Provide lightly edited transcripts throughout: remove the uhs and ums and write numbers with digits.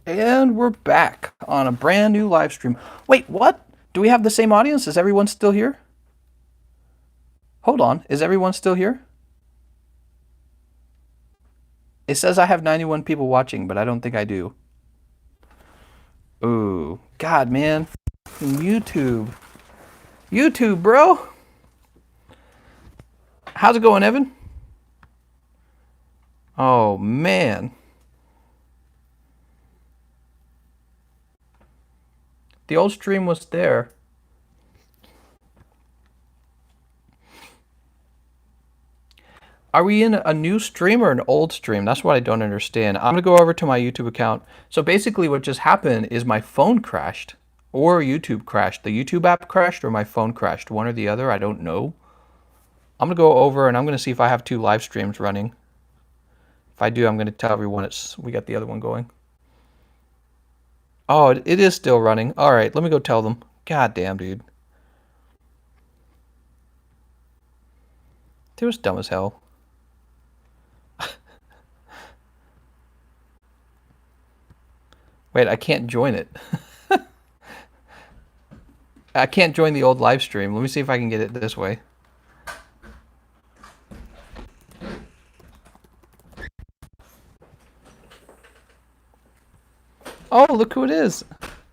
And we're back on a brand new live stream. Wait, what? Do we have the same audience? Is everyone still here? Hold on. Is everyone still here? It says I have 91 people watching, but I don't think I do. Ooh. God, man. YouTube. YouTube, bro. How's it going, Evan? Oh, man. The old stream was there. Are we in a new stream or an old stream? That's what I don't understand. I'm going to go over to my YouTube account. So basically what just happened is my phone crashed or YouTube crashed. The YouTube app crashed or my phone crashed. One or the other. I don't know. I'm going to go over and I'm going to see if I have two live streams running. If I do, I'm going to tell everyone we got the other one going. Oh, it is still running. All right, let me go tell them. God damn, dude. It was dumb as hell. Wait, I can't join it. I can't join the old live stream. Let me see if I can get it this way. Oh, look who it is.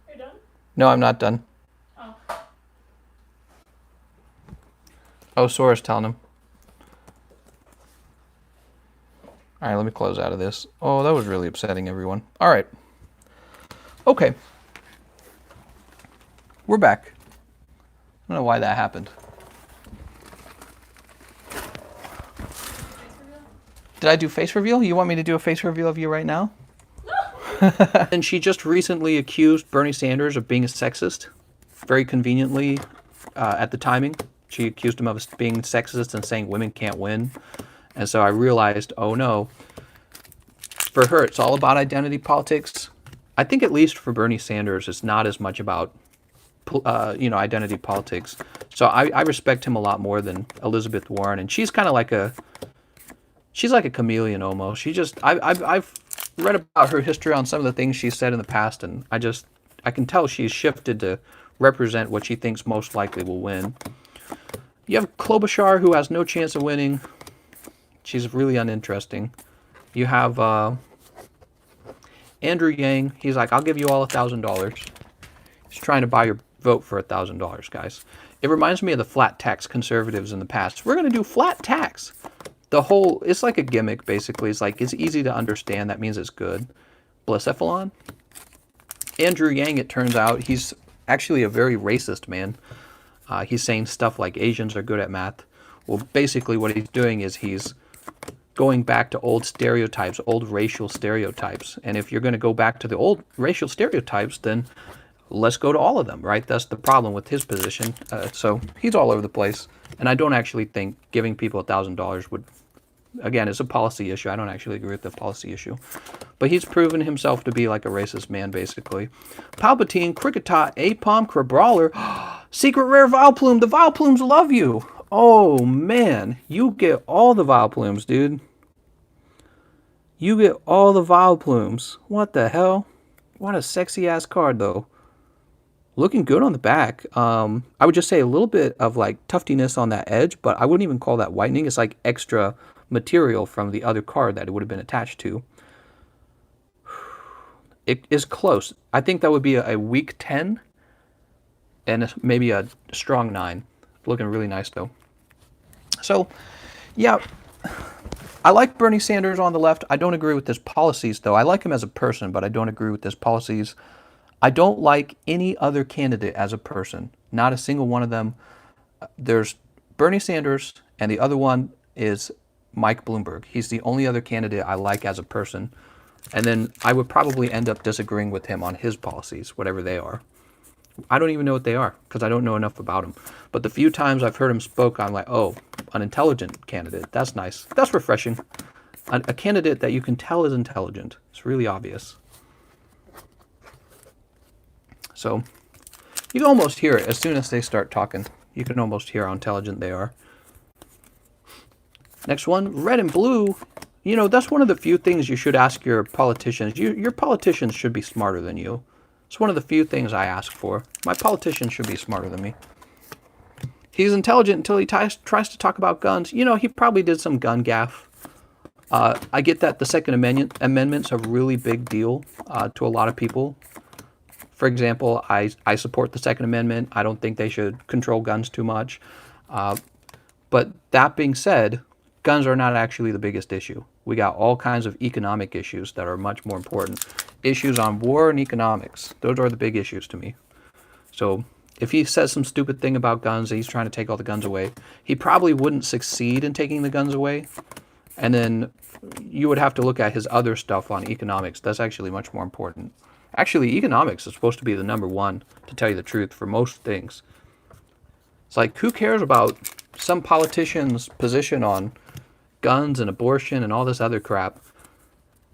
You're done? No, I'm not done. Oh. Oh, Sora's telling him. All right, let me close out of this. Oh, that was really upsetting everyone. All right. Okay. We're back. I don't know why that happened. Did I do face reveal? You want me to do a face reveal of you right now? No. And she just recently accused Bernie Sanders of being a sexist. Very conveniently, at the timing, she accused him of being sexist and saying women can't win. And so I realized, oh no. For her, it's all about identity politics. I think at least for Bernie Sanders, it's not as much about identity politics. So I respect him a lot more than Elizabeth Warren, and she's kind of like she's like a chameleon almost. I've read about her history on some of the things she's said in the past, and I can tell she's shifted to represent what she thinks most likely will win. You have Klobuchar, who has no chance of winning. She's really uninteresting. You have Andrew Yang. He's like, I'll give you all $1,000. He's trying to buy your vote for $1,000, guys. It reminds me of the flat tax conservatives in the past. We're going to do flat tax. It's like a gimmick, basically. It's like, it's easy to understand. That means it's good. Blacephalon. Andrew Yang, it turns out, he's actually a very racist man. He's saying stuff like Asians are good at math. Well, basically what he's doing is he's going back to old stereotypes, old racial stereotypes. And if you're going to go back to the old racial stereotypes, then let's go to all of them, right? That's the problem with his position. So he's all over the place. And I don't actually think giving people $1,000 would, again, it's a policy issue. I don't actually agree with the policy issue. But he's proven himself to be like a racist man, basically. Palpatine, Cricketot, Apom, Crabrawler, Secret Rare Vileplume. The Vileplumes love you. Oh, man. You get all the Vileplumes, dude. You get all the Vileplumes. What the hell? What a sexy-ass card, though. Looking good on the back. I would just say a little bit of like tuftiness on that edge, but I wouldn't even call that whitening. It's like extra material from the other card that it would have been attached to. It is close. I think that would be a weak 10 and maybe a strong 9. Looking really nice, though. So, yeah, I like Bernie Sanders on the left. I don't agree with his policies, though. I like him as a person, but I don't agree with his policies. I don't like any other candidate as a person. Not a single one of them. There's Bernie Sanders, and the other one is Mike Bloomberg. He's the only other candidate I like as a person. And then I would probably end up disagreeing with him on his policies, whatever they are. I don't even know what they are because I don't know enough about him. But the few times I've heard him spoke, I'm like, oh, an intelligent candidate. That's nice. That's refreshing. A candidate that you can tell is intelligent. It's really obvious. So you can almost hear it as soon as they start talking. You can almost hear how intelligent they are. Next one, red and blue. You know, that's one of the few things you should ask your politicians. Your politicians should be smarter than you. It's one of the few things I ask for. My politicians should be smarter than me. He's intelligent until he tries to talk about guns. You know, he probably did some gun gaffe. I get that the Second Amendment's a really big deal to a lot of people. For example, I support the Second Amendment. I don't think they should control guns too much. But that being said, guns are not actually the biggest issue. We got all kinds of economic issues that are much more important. Issues on war and economics. Those are the big issues to me. So if he says some stupid thing about guns and he's trying to take all the guns away, he probably wouldn't succeed in taking the guns away. And then you would have to look at his other stuff on economics. That's actually much more important. Actually, economics is supposed to be the number one, to tell you the truth, for most things. It's like, who cares about some politician's position on guns and abortion and all this other crap?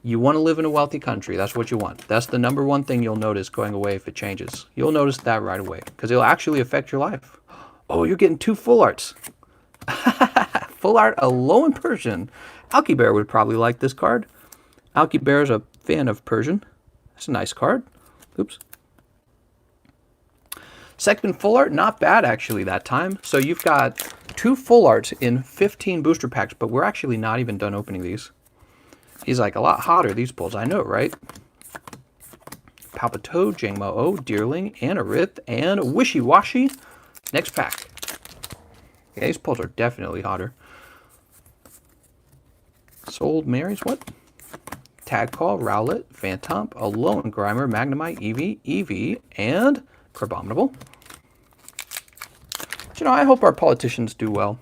You want to live in a wealthy country. That's what you want. That's the number one thing you'll notice going away if it changes. You'll notice that right away because it'll actually affect your life. Oh, you're getting 2 full arts. Full art, a low in Persian. Alki Bear would probably like this card. Alki Bear's a fan of Persian. That's a nice card. Oops. Second full art, not bad actually that time. So you've got 2 full arts in 15 booster packs, but we're actually not even done opening these. He's like, a lot hotter, these pulls. I know, right? Palpitoad, Jangmo-O, Deerling, Anorith, and Wishy Washy. Next pack. Yeah, these pulls are definitely hotter. Sold Marys, what? Tag Call, Rowlet, Phantomp, Alolan Grimer, Magnemite, Eevee, and Crabominable. But, you know, I hope our politicians do well.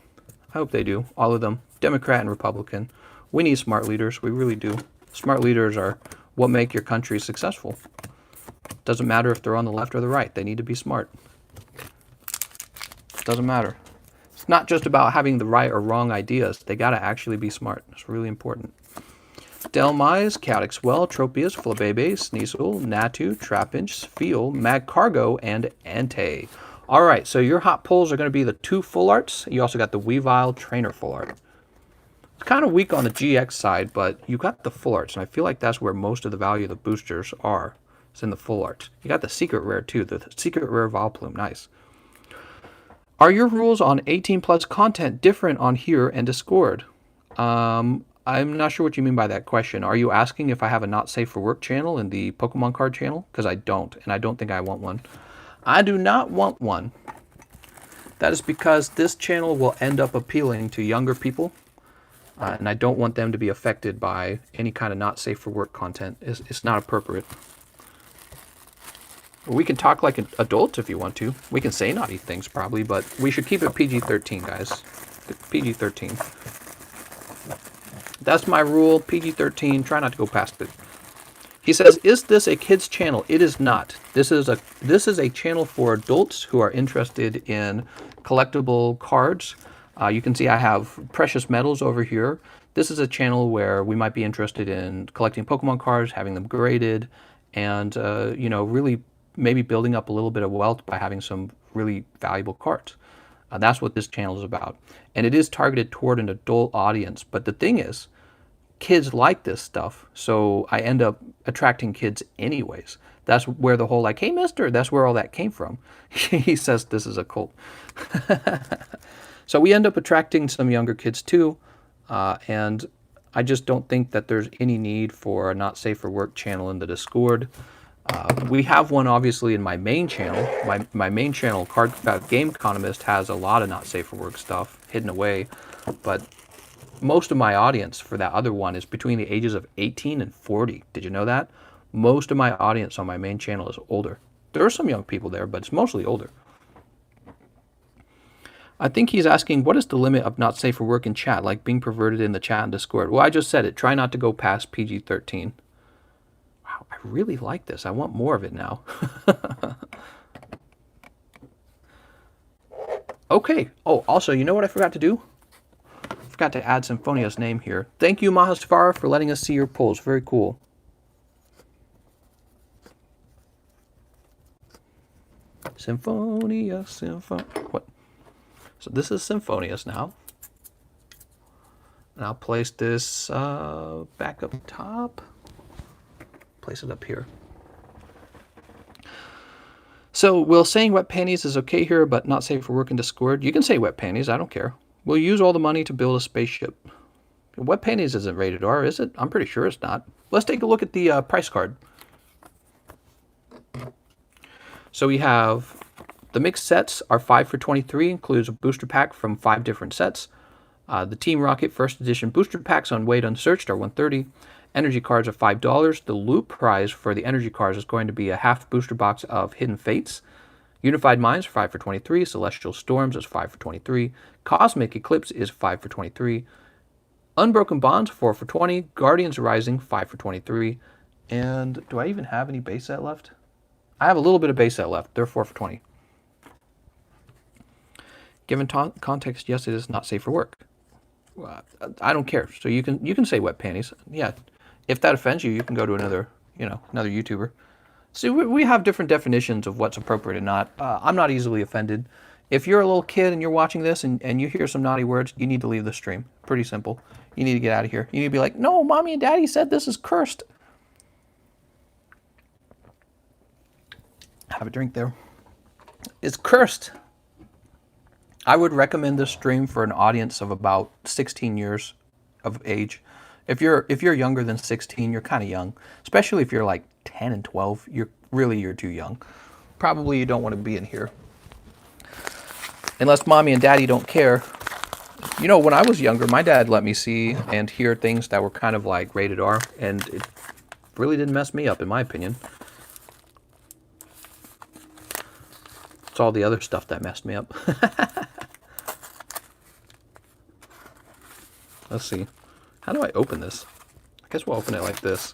I hope they do, all of them, Democrat and Republican. We need smart leaders, we really do. Smart leaders are what make your country successful. Doesn't matter if they're on the left or the right, they need to be smart. Doesn't matter. It's not just about having the right or wrong ideas, they gotta actually be smart. It's really important. Delmise, Chaotic Swell, Tropius, Flabebe, Sneasel, Natu, Trapinch, Spheal, Magcargo, and Entei. Alright, so your hot pulls are going to be the 2 full arts. You also got the Weavile Trainer full art. It's kind of weak on the GX side, but you got the full arts, and I feel like that's where most of the value of the boosters are. It's in the full arts. You got the secret rare too, the secret rare Vileplume, nice. Are your rules on 18 plus content different on here and Discord? I'm not sure what you mean by that question. Are you asking if I have a not safe for work channel in the Pokemon card channel? Because I don't, and I don't think I want one. I do not want one. That is because this channel will end up appealing to younger people, and I don't want them to be affected by any kind of not safe for work content. It's not appropriate. We can talk like adults if you want to. We can say naughty things probably, but we should keep it PG-13, guys. PG-13. That's my rule, PG-13. Try not to go past it. He says, "Is this a kids channel?" It is not. This is a channel for adults who are interested in collectible cards. You can see I have precious metals over here. This is a channel where we might be interested in collecting Pokemon cards, having them graded, and you know, really maybe building up a little bit of wealth by having some really valuable cards. That's what this channel is about. And it is targeted toward an adult audience. But the thing is, kids like this stuff, so I end up attracting kids anyways. That's where the whole like, hey mister, that's where all that came from. He says this is a cult. So we end up attracting some younger kids too. And I just don't think that there's any need for a not safe for work channel in the Discord. We have one obviously in my main channel. My main channel, TheCardconomist, has a lot of not safe for work stuff hidden away, but most of my audience for that other one is between the ages of 18 and 40. Did you know that? Most of my audience on my main channel is older. There are some young people there, but it's mostly older. I think he's asking, what is the limit of not safe for work in chat, like being perverted in the chat and Discord? Well, I just said it. Try not to go past PG-13. Wow, I really like this. I want more of it now. Okay. Oh, also, you know what I forgot to do? I forgot to add Symphonia's name here. Thank you, Mahesvara, for letting us see your pulls. Very cool. Symphonia. What? So this is Symphonia's now. And I'll place this back up top. Place it up here. So, will saying wet panties is okay here, but not safe for work in Discord? You can say wet panties, I don't care. We'll use all the money to build a spaceship. Wet panties isn't rated R, is it? I'm pretty sure it's not. Let's take a look at the price card. So we have the mixed sets are 5 for $23, includes a booster pack from 5 different sets. The Team Rocket First Edition booster packs on Wait Unsearched are $130. Energy cards are $5. The loot prize for the energy cards is going to be a half booster box of Hidden Fates. Unified Minds are 5 for $23. Celestial Storms is 5 for $23. Cosmic Eclipse is 5 for $23. Unbroken Bonds 4 for $20. Guardians Rising 5 for $23. And do I even have any base set left? I have a little bit of base set left. They're 4 for $20. Given context, yes, it is not safe for work. I don't care. So you can say wet panties. Yeah. If that offends you, you can go to another YouTuber. See, we have different definitions of what's appropriate and not. I'm not easily offended. If you're a little kid and you're watching this and you hear some naughty words, you need to leave the stream. Pretty simple. You need to get out of here. You need to be like, no, mommy and daddy said this is cursed. Have a drink there. It's cursed. I would recommend this stream for an audience of about 16 years of age. If you're younger than 16, you're kind of young. Especially if you're like 10 and 12, you're too young. Probably you don't want to be in here. Unless mommy and daddy don't care. You know, when I was younger, my dad let me see and hear things that were kind of like rated R, and it really didn't mess me up, in my opinion. It's all the other stuff that messed me up. Let's see. How do I open this? I guess we'll open it like this.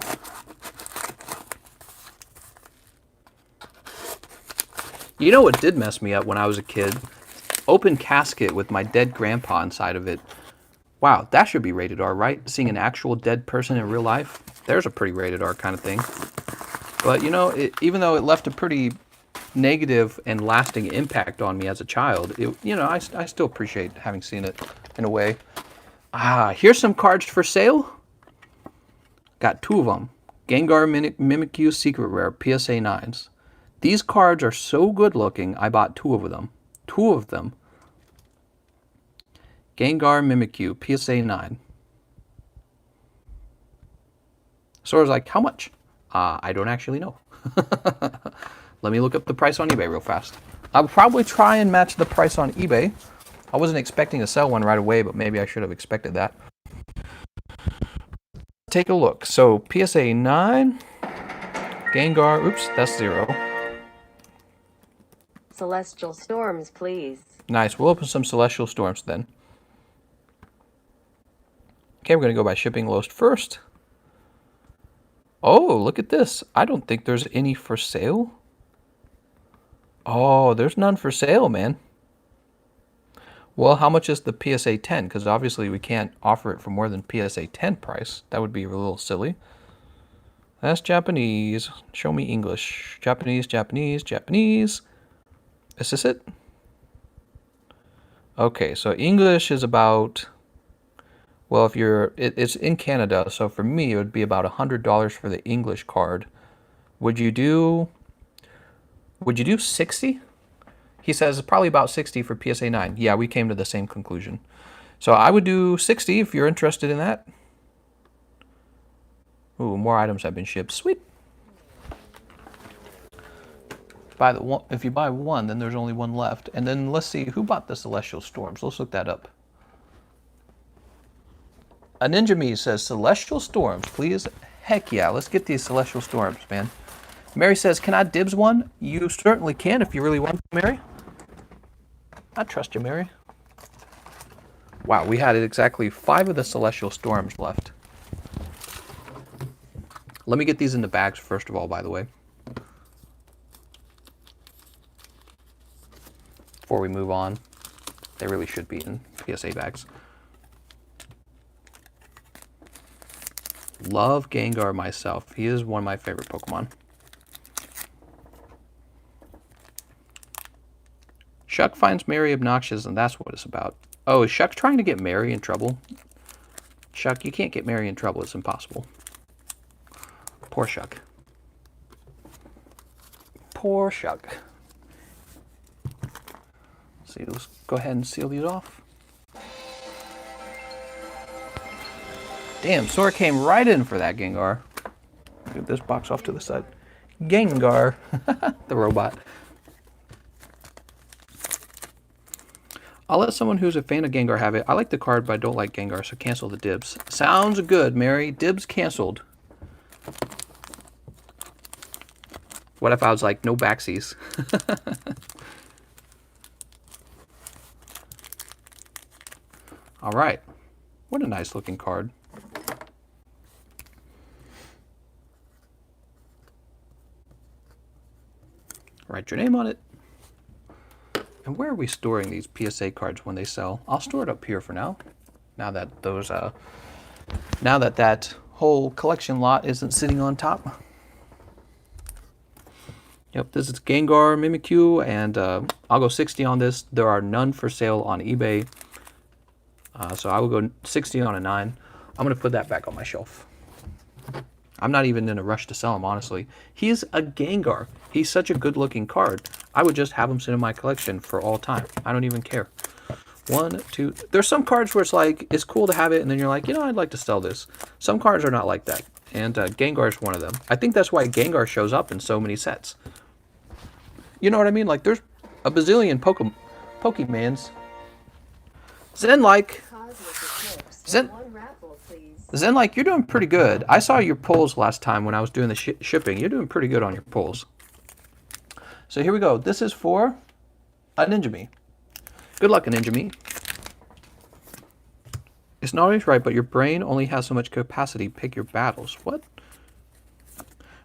You know what did mess me up when I was a kid? Open casket with my dead grandpa inside of it. Wow, that should be rated R, right? Seeing an actual dead person in real life? There's a pretty rated R kind of thing. But, you know, even though it left a pretty negative and lasting impact on me as a child, I still appreciate having seen it in a way. Here's some cards for sale. Got 2 of them. Gengar Mimikyu Secret Rare PSA 9s. These cards are so good looking, I bought 2 of them. 2 of them. Gengar Mimikyu PSA 9. So I was like, how much? I don't actually know. Let me look up the price on eBay real fast. I'll probably try and match the price on eBay. I wasn't expecting to sell one right away, but maybe I should have expected that. Take a look. So PSA 9, Gengar, oops, that's 0. Celestial Storms, please. Nice. We'll open some Celestial Storms then. Okay, we're going to go by shipping lowest first. Oh, look at this. I don't think there's any for sale. Oh, there's none for sale, man. Well, how much is the PSA 10? Because obviously we can't offer it for more than PSA 10 price. That would be a little silly. That's Japanese. Show me English. Japanese, Japanese, Japanese. Is this it? Okay, so English is about... Well, if it's in Canada, so for me it would be about $100 for the English card. Would you do 60? He says probably about 60 for PSA 9. Yeah, we came to the same conclusion. So I would do 60 if you're interested in that. Ooh, more items have been shipped. Sweet. If you buy one, then there's only one left. And then let's see, who bought the Celestial Storms? Let's look that up. A Ninja Me says, Celestial Storms, please. Heck yeah, let's get these Celestial Storms, man. Mary says, can I dibs one? You certainly can if you really want to, Mary. I trust you, Mary. Wow, we had exactly 5 of the Celestial Storms left. Let me get these in the bags first of all, by the way. Before we move on. They really should be in PSA bags. Love Gengar myself. He is one of my favorite Pokemon. Shuck finds Mary obnoxious, and that's what it's about. Oh, is Shuck trying to get Mary in trouble? Shuck, you can't get Mary in trouble. It's impossible. Poor Shuck. Poor Shuck. See, let's go ahead and seal these off. Damn, Sora came right in for that Gengar. Get this box off to the side. Gengar, the robot. I'll let someone who's a fan of Gengar have it. I like the card, but I don't like Gengar, so cancel the dibs. Sounds good, Mary. Dibs canceled. What if I was like, no backsies? All right. What a nice looking card. Write your name on it. And where are we storing these PSA cards when they sell? I'll store it up here for now. Now that those, now that that whole collection lot isn't sitting on top. Yep, this is Gengar, Mimikyu, and I'll go 60 on this. There are none for sale on eBay. So I will go 60 on a 9. I'm going to put that back on my shelf. I'm not even in a rush to sell him, honestly. He's a Gengar. He's such a good-looking card. I would just have him sit in my collection for all time. I don't even care. 1, 2... There's some cards where it's like, it's cool to have it, and then you're like, you know, I'd like to sell this. Some cards are not like that, and Gengar is one of them. I think that's why Gengar shows up in so many sets. You know what I mean? Like, there's a bazillion Pokemans. Zen-like... Zen-like, you're doing pretty good. I saw your pulls last time when I was doing the shipping. You're doing pretty good on your pulls. So here we go. This is for a Ninja-Me. Good luck, Ninja-Me. It's not always right, but your brain only has so much capacity. Pick your battles. What?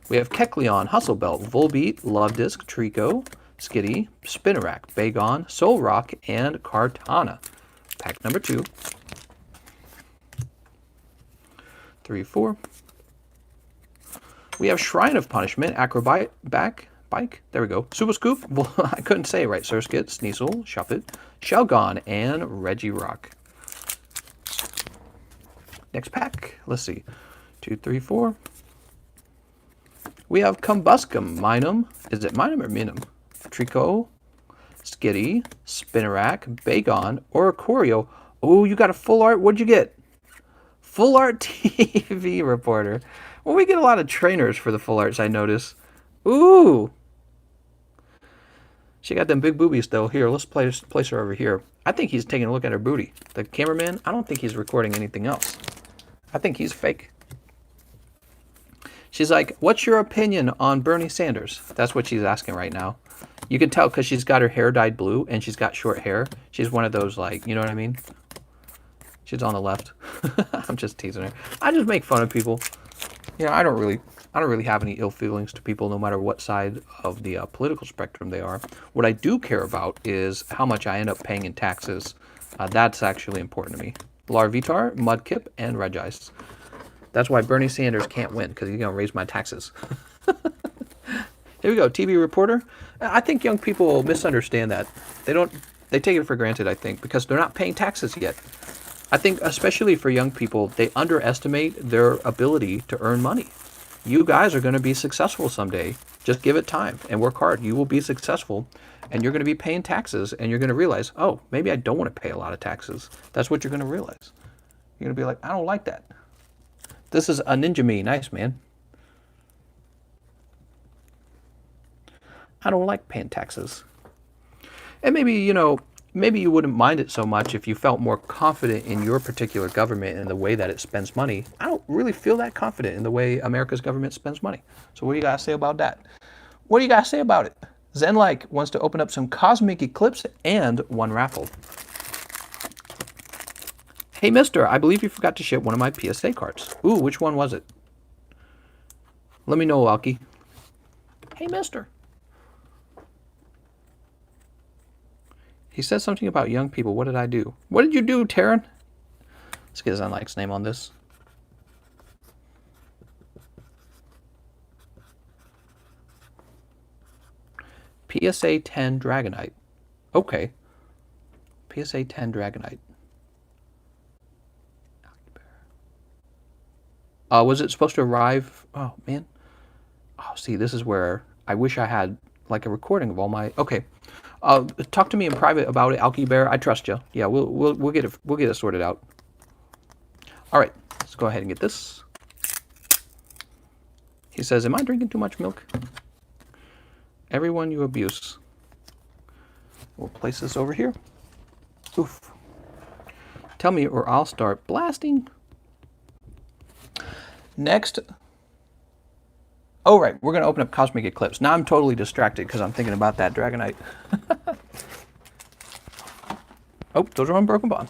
We have Kecleon, Hustle Belt, Volbeat, Love Disc, Trico, Skitty, Spinarak, Bagon, Solrock, and Kartana. Pack number 2. 3, 4. We have Shrine of Punishment, Acrobat, Bike. There we go. Super Scoop. Well, I couldn't say it right. Surskit, Sneasel, Shuppet, Shelgon, and Regirock. Next pack. Let's see. 2, 3, 4. We have Combuscum, Minum. Is it Minum or Minum? Trico, Skitty, Spinarak, Bagon, Oricorio. Oh, you got a full art. What'd you get? Full art TV reporter. Well, we get a lot of trainers for the full arts, I notice. Ooh. She got them big boobies, though. Here, let's place her over here. I think he's taking a look at her booty. The cameraman, I don't think he's recording anything else. I think he's fake. She's like, what's your opinion on Bernie Sanders? That's what she's asking right now. You can tell because she's got her hair dyed blue and she's got short hair. She's one of those, like, you know what I mean? She's on the left. I'm just teasing her. I just make fun of people. You know, I don't really have any ill feelings to people, no matter what side of the political spectrum they are. What I do care about is how much I end up paying in taxes. That's actually important to me. Larvitar, Mudkip, and Regice. That's why Bernie Sanders can't win, because he's going to raise my taxes. Here we go, TV reporter. I think young people misunderstand that. They take it for granted, I think, because they're not paying taxes yet. I think especially for young people, they underestimate their ability to earn money. You guys are going to be successful someday. Just give it time and work hard. You will be successful, and you're going to be paying taxes, and you're going to realize, oh, maybe I don't want to pay a lot of taxes. That's what you're going to realize. You're going to be like, I don't like that. This is a Ninja-Me. Nice, man. I don't like paying taxes. And maybe, you know, maybe you wouldn't mind it so much if you felt more confident in your particular government and the way that it spends money. I don't really feel that confident in the way America's government spends money. So what do you guys say about that? What do you guys say about it? Zen-like wants to open up some Cosmic Eclipse and one raffle. Hey, mister, I believe you forgot to ship one of my PSA cards. Ooh, which one was it? Let me know, Walkie. Hey, mister. He said something about young people. What did I do? What did you do, Taryn? Let's get Zen-like's name on this. PSA 10 Dragonite. Okay. PSA 10 Dragonite. Was it supposed to arrive? Oh, man. Oh, see, this is where I wish I had like a recording of all my... Okay. Talk to me in private about it, Alky Bear. I trust you. Yeah, we'll get it sorted out. All right, let's go ahead and get this. He says, "Am I drinking too much milk?" Everyone you abuse. We'll place this over here. Oof. Tell me or I'll start blasting. Next. Oh, right. We're going to open up Cosmic Eclipse. Now I'm totally distracted because I'm thinking about that Dragonite. Oh, those are unbroken bond.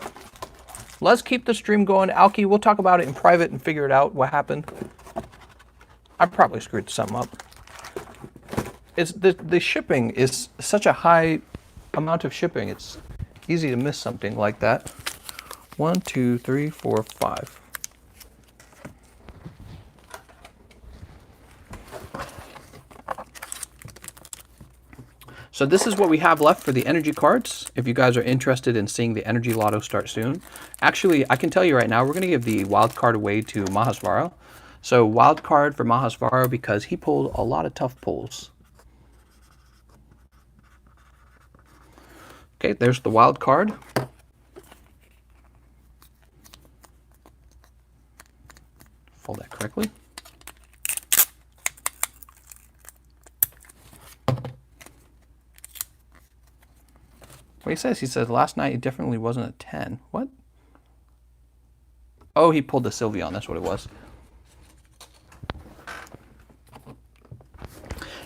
Let's keep the stream going. Alky, we'll talk about it in private and figure it out what happened. I probably screwed something up. It's the shipping is such a high amount of shipping. It's easy to miss something like that. 1, 2, 3, 4, 5. So this is what we have left for the energy cards. If you guys are interested in seeing the energy lotto start soon. Actually, I can tell you right now, we're going to give the wild card away to Mahesvara. So wild card for Mahesvara because he pulled a lot of tough pulls. Okay, there's the wild card. Fold that correctly. What he says, last night it definitely wasn't a 10. What? Oh, he pulled the Sylveon, that's what it was.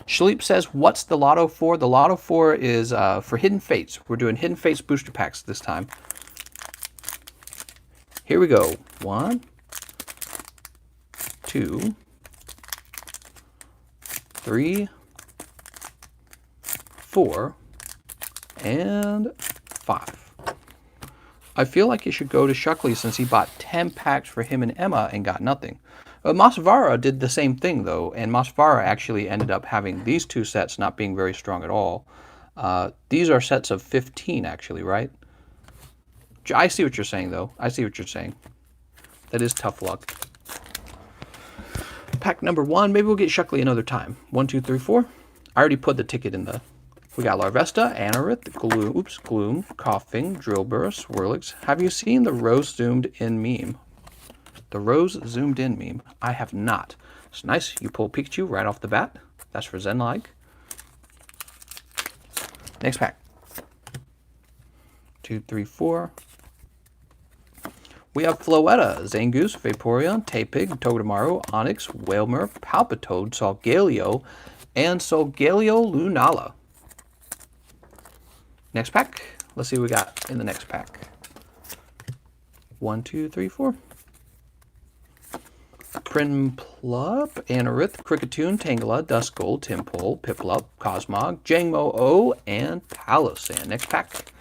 Shaleep says, what's the Lotto for? The Lotto for is for Hidden Fates. We're doing Hidden Fates booster packs this time. Here we go. 1, 2, 3, 4, and 5. I feel like you should go to Shuckley since he bought 10 packs for him and Emma and got nothing. Mahesvara did the same thing though, and Mahesvara actually ended up having these two sets not being very strong at all. These are sets of 15 actually, right? I see what you're saying though. I see what you're saying. That is tough luck. Pack number 1, maybe we'll get Shuckley another time. 1, 2, 3, 4. I already put the ticket in the... We got Larvesta, Anorith, Gloom, Coughing, Drillbur, Swirlix. Have you seen the Rose Zoomed In meme? The Rose Zoomed In meme. I have not. It's nice. You pull Pikachu right off the bat. That's for Zen-like. Next pack. 2, 3, 4. We have Floetta, Zangoose, Vaporeon, Tepig, Togedemaru, Onix, Wailmer, Palpitoad, Solgaleo, and Solgaleo Lunala. Next pack. Let's see what we got in the next pack. 1, 2, 3, 4. Prinplup, Anorith, Kricketune, Tangela, Duskull, Timpole, Piplup, Cosmog, Jangmo-O, and Palossand. Next pack.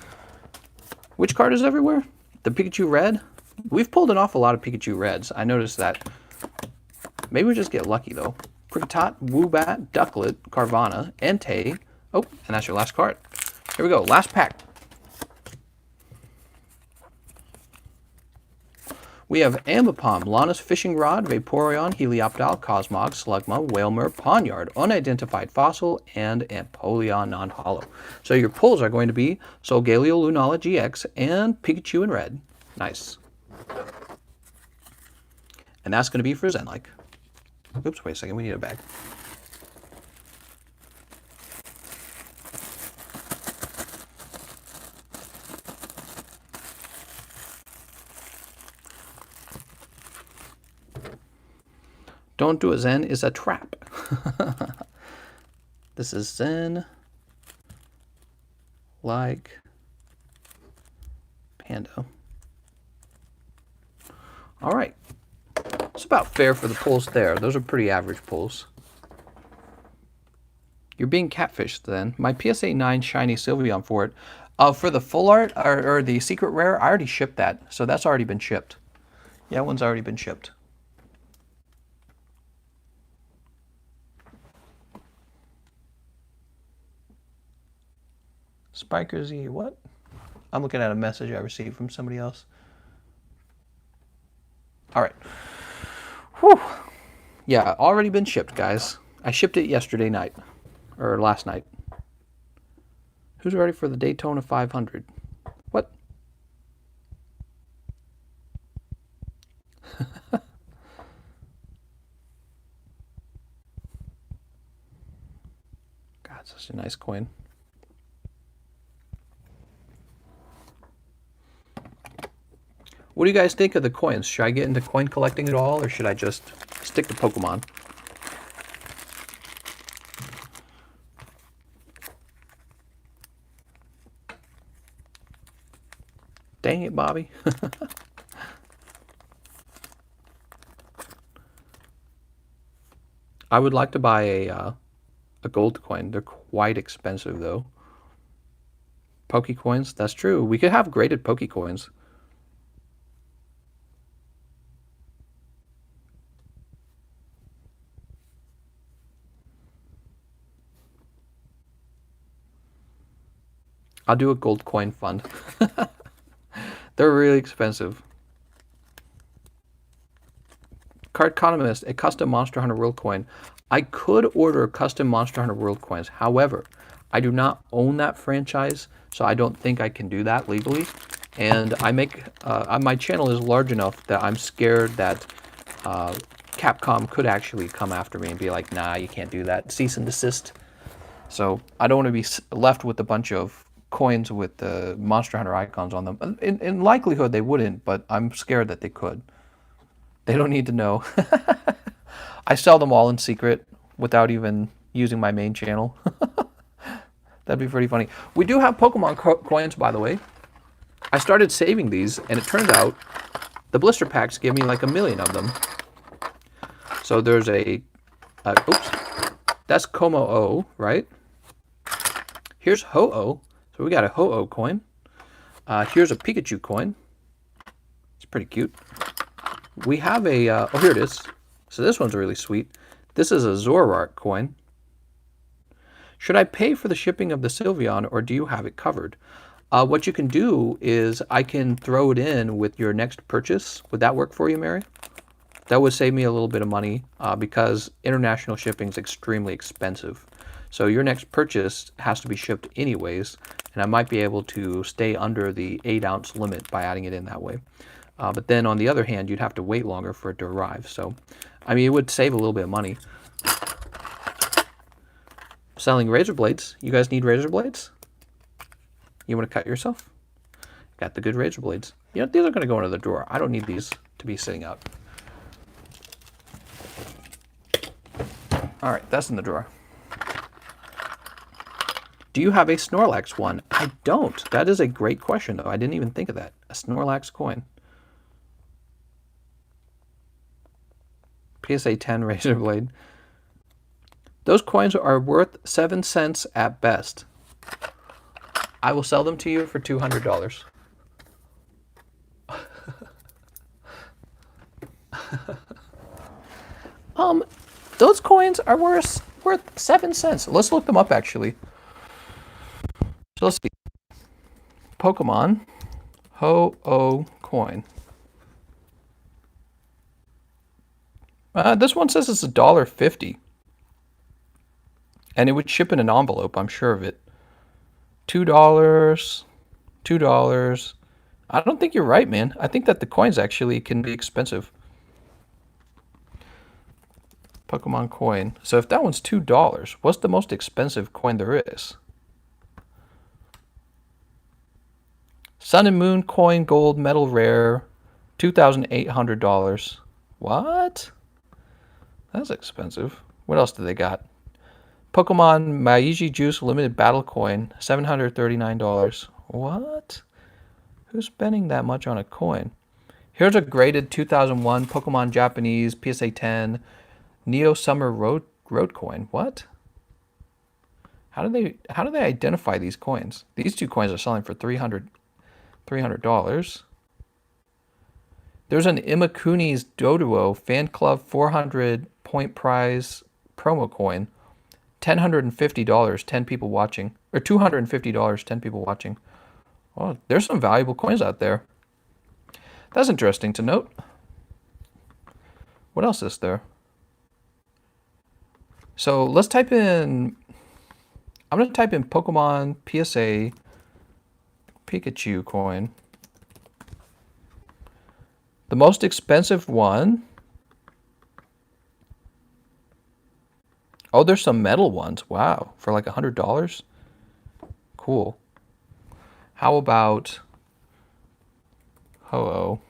Which card is everywhere? The Pikachu Red? We've pulled an awful lot of Pikachu Reds. I noticed that. Maybe we just get lucky, though. Kricketot, Woobat, Ducklet, Carvana, Entei. Oh, and that's your last card. Here we go. Last pack. We have Ambipom, Lana's Fishing Rod, Vaporeon, Helioptile, Cosmog, Slugma, Wailmer, Pawniard, Unidentified Fossil, and Empoleon Non-Hollow. So your pulls are going to be Solgaleo Lunala GX and Pikachu in red. Nice. And that's going to be for Zen-like. Oops, wait a second. We need a bag. Don't do it, Zen is a trap. This is Zen like Panda. All right. It's about fair for the pulls there. Those are pretty average pulls. You're being catfished then. My PSA 9 shiny Sylveon for it. For the full art or the secret rare, I already shipped that. So that's already been shipped. Yeah, that one's already been shipped. Spiker Z, what? I'm looking at a message I received from somebody else. All right. Whew. Yeah, already been shipped, guys. I shipped it yesterday night. Or last night. Who's ready for the Daytona 500? What? God, such a nice coin. What do you guys think of the coins? Should I get into coin collecting at all, or should I just stick to Pokemon? Dang it, Bobby. I would like to buy a gold coin. They're quite expensive, though. Pokecoins, that's true. We could have graded Pokecoins. I'll do a gold coin fund. They're really expensive. Cardconomist, a custom Monster Hunter World coin. I could order custom Monster Hunter World coins. However, I do not own that franchise, so I don't think I can do that legally. And I make my channel is large enough that I'm scared that Capcom could actually come after me and be like, nah, you can't do that. Cease and desist. So I don't want to be left with a bunch of coins with the Monster Hunter icons on them. In likelihood, they wouldn't, but I'm scared that they could. They don't need to know. I sell them all in secret without even using my main channel. That'd be pretty funny. We do have Pokemon coins, by the way. I started saving these, and it turns out the blister packs give me like 1 million of them. So there's oops, that's Como-O, right? Here's Ho-Oh. So we got a Ho-Oh coin. Here's a Pikachu coin. It's pretty cute. We have a, oh, here it is. So this one's really sweet. This is a Zoroark coin. Should I pay for the shipping of the Sylveon, or do you have it covered? What you can do is I can throw it in with your next purchase. Would that work for you, Mary? That would save me a little bit of money because international shipping is extremely expensive. So your next purchase has to be shipped anyways, and I might be able to stay under the 8-ounce limit by adding it in that way. But then on the other hand, you'd have to wait longer for it to arrive. So, I mean, it would save a little bit of money. Selling razor blades. You guys need razor blades? You want to cut yourself? Got the good razor blades. You know, these are going to go into the drawer. I don't need these to be sitting out. All right, that's in the drawer. Do you have a Snorlax one? I don't. That is a great question, though. I didn't even think of that. A Snorlax coin. PSA 10 razor blade. Those coins are worth 7 cents at best. I will sell them to you for $200. Those coins are worth 7 cents. Let's look them up, actually. So let's see. Pokemon Ho-Oh coin. This one says it's $1.50. And it would ship in an envelope, I'm sure of it. $2. $2. I don't think you're right, man. I think that the coins actually can be expensive. Pokemon coin. So if that one's $2, what's the most expensive coin there is? Sun and Moon coin, gold, metal rare, $2,800. What? That's expensive. What else do they got? Pokemon Maiji Juice limited battle coin, $739. What? Who's spending that much on a coin? Here's a graded 2001 Pokemon Japanese PSA 10 Neo Summer Road coin. What? How do they identify these coins? These two coins are selling for $300. There's an Imakuni's Doduo Fan Club 400 point prize promo coin. $1,050, 10 people watching. Or $250, 10 people watching. Oh, there's some valuable coins out there. That's interesting to note. What else is there? So let's type in, I'm going to type in Pokemon PSA Pikachu coin. The most expensive one. Oh, there's some metal ones. Wow. For like $100. Cool. How about Ho-Oh?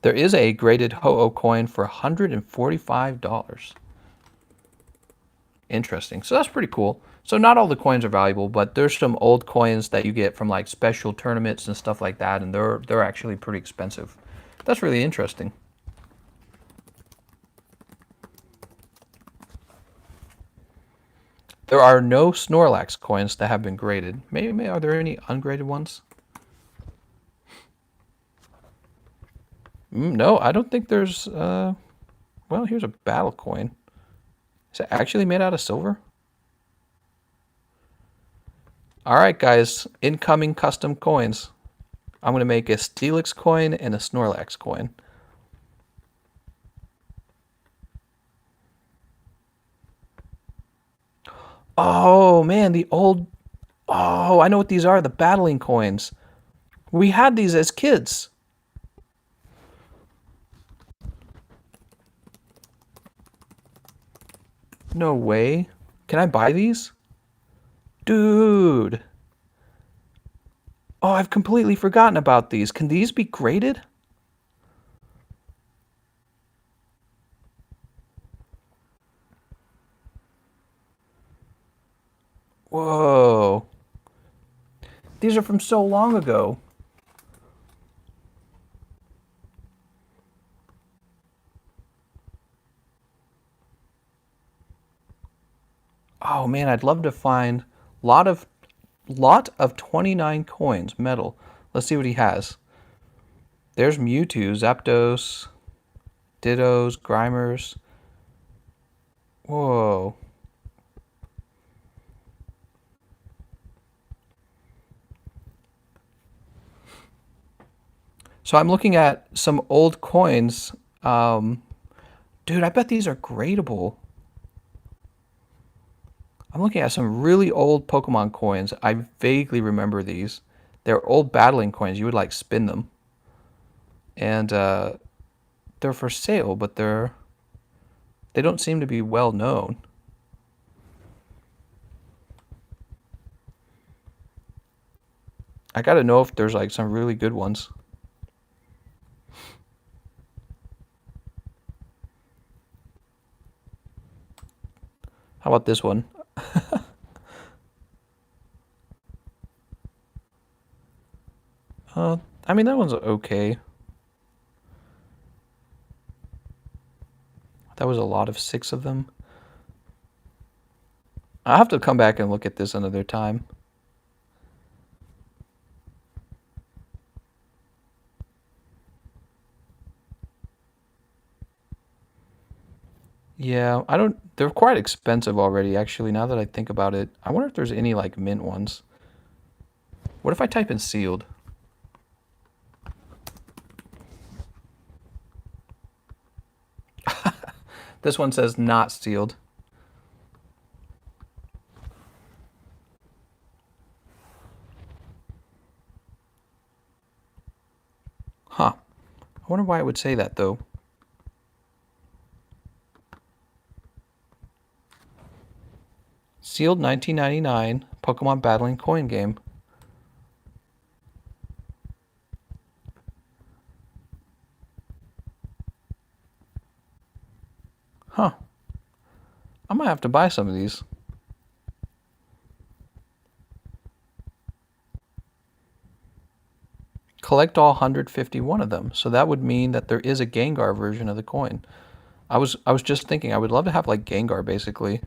There is a graded Ho-Oh coin for $145. Interesting. So that's pretty cool. So not all the coins are valuable, but there's some old coins that you get from like special tournaments and stuff like that, and they're actually pretty expensive. That's really interesting. There are no Snorlax coins that have been graded. Maybe are there any ungraded ones? No, I don't think there's. Well, here's a battle coin. Is it actually made out of silver? All right, guys. Incoming custom coins. I'm going to make a Steelix coin and a Snorlax coin. Oh, man, the old... Oh, I know what these are, the battling coins. We had these as kids. No way. Can I buy these? Dude. Oh, I've completely forgotten about these. Can these be graded? Whoa. These are from so long ago. Oh man, I'd love to find lot of 29 coins, metal. Let's see what he has. There's Mewtwo, Zapdos, Dittos, Grimers. Whoa. So I'm looking at some old coins. Dude, I bet these are gradable. I'm looking at some really old Pokemon coins. I vaguely remember these. They're old battling coins. You would like spin them. And they're for sale, but they don't seem to be well known. I gotta know if there's like some really good ones. How about this one? I mean, that one's okay. That was a lot of 6 of them. I'll have to come back and look at this another time. Yeah, I don't... They're quite expensive already, actually, now that I think about it. I wonder if there's any, like, mint ones. What if I type in sealed? This one says not sealed. Huh. I wonder why it would say that, though. Sealed 1999 Pokemon Battling Coin Game. Huh. I might have to buy some of these. Collect all 151 of them. So that would mean that there is a Gengar version of the coin. I was just thinking I would love to have like Gengar basically.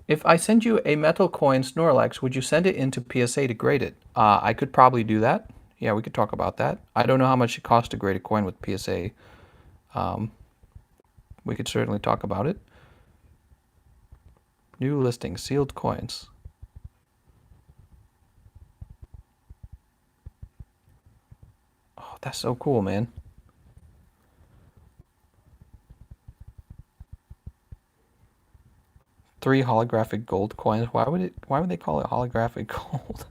If I send you a metal coin Snorlax, would you send it into PSA to grade it? I could probably do that. Yeah, we could talk about that. I don't know how much it costs to grade a coin with PSA. We could certainly talk about it. New listing, sealed coins. That's so cool, man. Three holographic gold coins. Why would they call it holographic gold?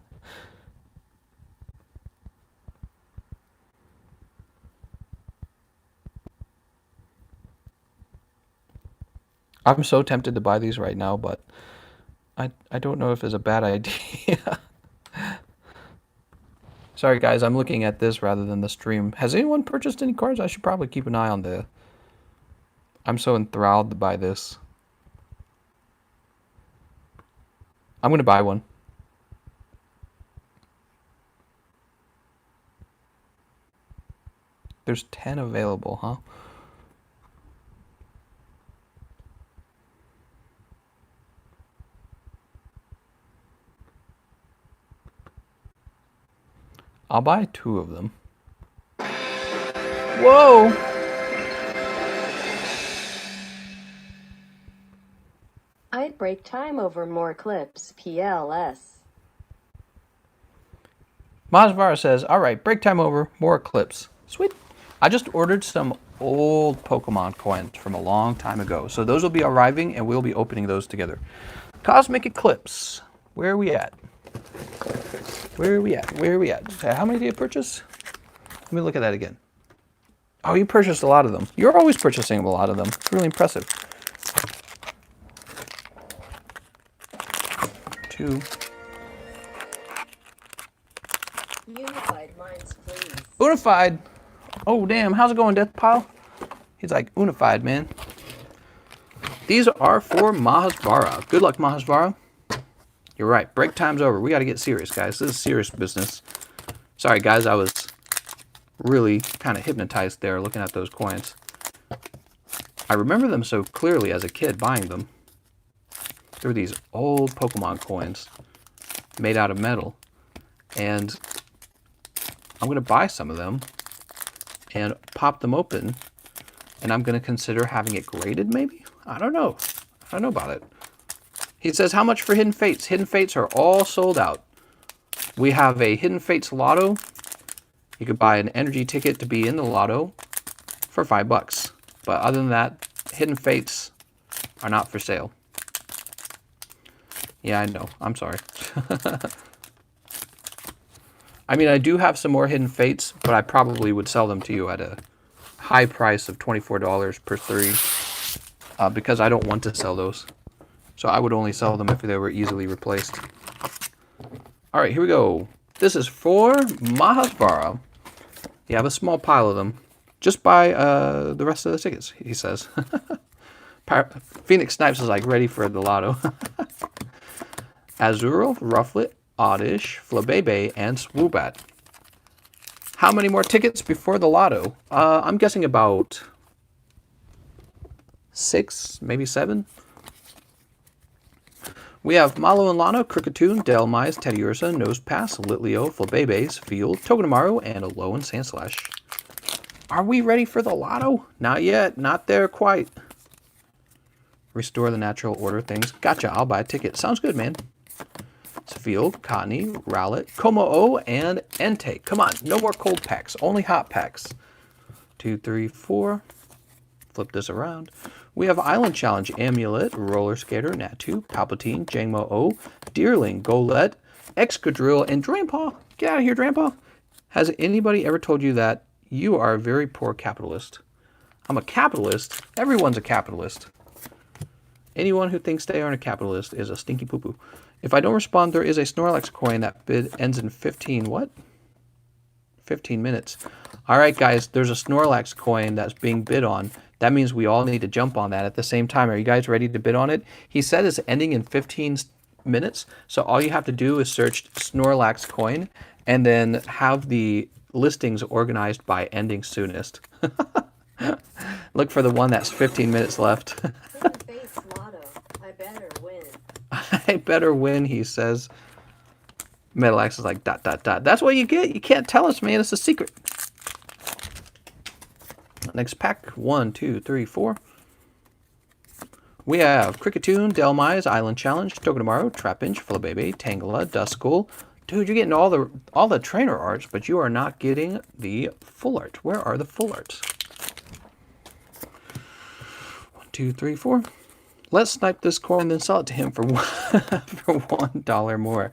I'm so tempted to buy these right now, but I don't know if it's a bad idea. Sorry guys, I'm looking at this rather than the stream. Has anyone purchased any cards? I should probably keep an eye on the... I'm so enthralled by this. I'm going to buy one. There's 10 available, huh? I'll buy 2 of them. Whoa! I'd break time over more clips, PLS. Mahesvara says, alright, break time over, more clips. Sweet. I just ordered some old Pokemon coins from a long time ago. So those will be arriving and we'll be opening those together. Cosmic Eclipse. Where are we at? Where are we at? Where are we at? How many did you purchase? Let me look at that again. Oh, you purchased a lot of them. You're always purchasing a lot of them. It's really impressive. 2. Unified minds, please. Unified. Oh, damn. How's it going, Death Pile? He's like, unified, man. These are for Mahesvara. Good luck, Mahesvara. You're right. Break time's over. We got to get serious, guys. This is serious business. Sorry, guys. I was really kind of hypnotized there looking at those coins. I remember them so clearly as a kid buying them. There were these old Pokemon coins made out of metal. And I'm going to buy some of them and pop them open. And I'm going to consider having it graded, maybe? I don't know. I don't know about it. He says, how much for Hidden Fates? Hidden Fates are all sold out. We have a Hidden Fates Lotto. You could buy an energy ticket to be in the Lotto for $5. But other than that, Hidden Fates are not for sale. Yeah, I know. I'm sorry. I mean, I do have some more Hidden Fates, but I probably would sell them to you at a high price of $24 per 3 because I don't want to sell those. So I would only sell them if they were easily replaced. All right, here we go. This is for Mahesvara. You have a small pile of them. Just buy the rest of the tickets, he says. Phoenix Snipes is like ready for the Lotto. Azurill, Rufflet, Oddish, Flabebe, and Swoobat. How many more tickets before the Lotto? I'm guessing about 6, maybe 7. We have Malo and Lano, Kricketune, Delmise, Teddiursa, Nosepass, Litleo, Flabebe's, Field, Togedemaru, and Alolan Sandslash. Are we ready for the Lotto? Not yet. Not there quite. Restore the natural order things. Gotcha. I'll buy a ticket. Sounds good, man. Field, Cottony, Rowlet, Como-O, and Entei. Come on. No more cold packs. Only hot packs. 2, 3, 4. Flip this around. We have Island Challenge, Amulet, Roller Skater, Natu, Palpatine, Jangmo-O, Deerling, Golett, Excadrill, and Drainpaw. Get out of here, Drainpaw. Has anybody ever told you that you are a very poor capitalist? I'm a capitalist. Everyone's a capitalist. Anyone who thinks they aren't a capitalist is a stinky poo-poo. If I don't respond, there is a Snorlax coin that bid ends in 15, what? 15 minutes. All right, guys, there's a Snorlax coin that's being bid on. That means we all need to jump on that at the same time. Are you guys ready to bid on it? He said it's ending in 15 minutes. So all you have to do is search Snorlax coin and then have the listings organized by ending soonest. Look for the one that's 15 minutes left. Face Lotto. I better win. I better win, he says. Metalax is like, ... That's what you get. You can't tell us, man. It's a secret. Next pack, 1, 2, 3, 4. We have Kricketune, Delmise, Island Challenge, Togedemaru, Trapinch, Flabebe, Tangela, Duskull, Dude, you're getting all the trainer arts, but you are not getting the full art. Where are the full arts? 1, 2, 3, 4. Let's snipe this coin and then sell it to him for for $1 more.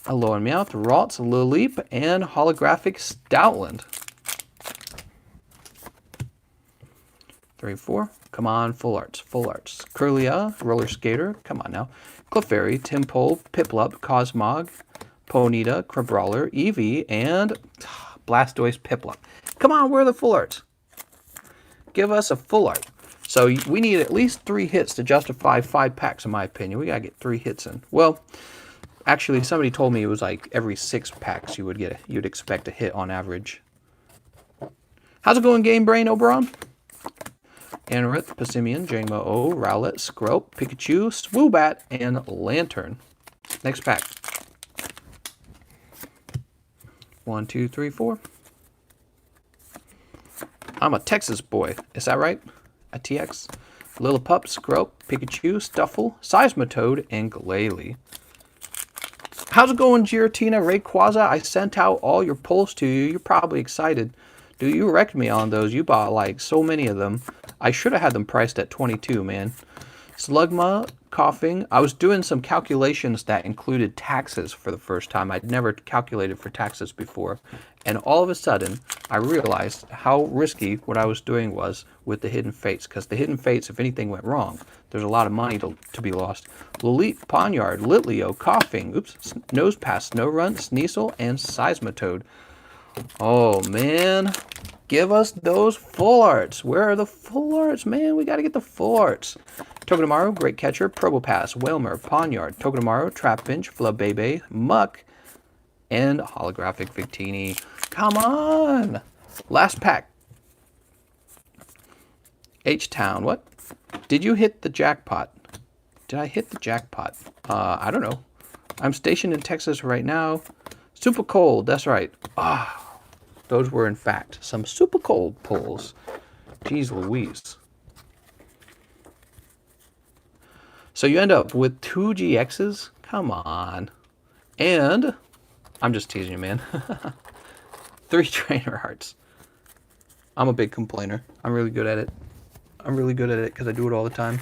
Hello and Meowth, Ralts, Lilip, and holographic Stoutland. 3, 4. Come on, full arts, full arts. Curlia, Roller Skater. Come on now. Clefairy, Timpole, Piplup, Cosmog, Ponyta, Crabrawler, Eevee, and Blastoise Piplup. Come on, where are the full arts? Give us a full art. So we need at least 3 hits to justify 5 packs, in my opinion. We gotta get 3 hits in. Well, actually, somebody told me it was like every 6 packs you'd expect a hit on average. How's it going, Game Brain Oberon? Anorith, Passimian, Jangmo-O, Rowlet, Scrope, Pikachu, Swoobat, and Lantern. Next pack. 1, 2, 3, 4. I'm a Texas boy. Is that right? A TX. Lillipup, Scrope, Pikachu, Stuffle, Seismitoad, and Glalie. How's it going, Giratina, Rayquaza? I sent out all your pulls to you. You're probably excited. Dude, you wrecked me on those. You bought like so many of them. I should have had them priced at 22, man. Slugma, Coughing. I was doing some calculations that included taxes for the first time. I'd never calculated for taxes before. And all of a sudden, I realized how risky what I was doing was with the Hidden Fates. Because the Hidden Fates, if anything went wrong, there's a lot of money to be lost. Lileep, Ponyard, Litleo, Coughing, Nosepass, Snorunt, Sneasel, and Seismitoad. Oh, man. Give us those full arts. Where are the full arts, man? We got to get the full arts. Togedemaru, Great Catcher, Probopass, Wailmer, Ponyard, Togedemaru, Trapinch, Flabebe, Muck, and holographic Victini. Come on. Last pack. H-Town. What? Did you hit the jackpot? Did I hit the jackpot? I don't know. I'm stationed in Texas right now. Super cold. That's right. Those were, in fact, some super cold pulls. Jeez Louise. So you end up with 2 GXs? Come on. And, I'm just teasing you, man. 3 trainer hearts. I'm a big complainer. I'm really good at it. I'm really good at it because I do it all the time.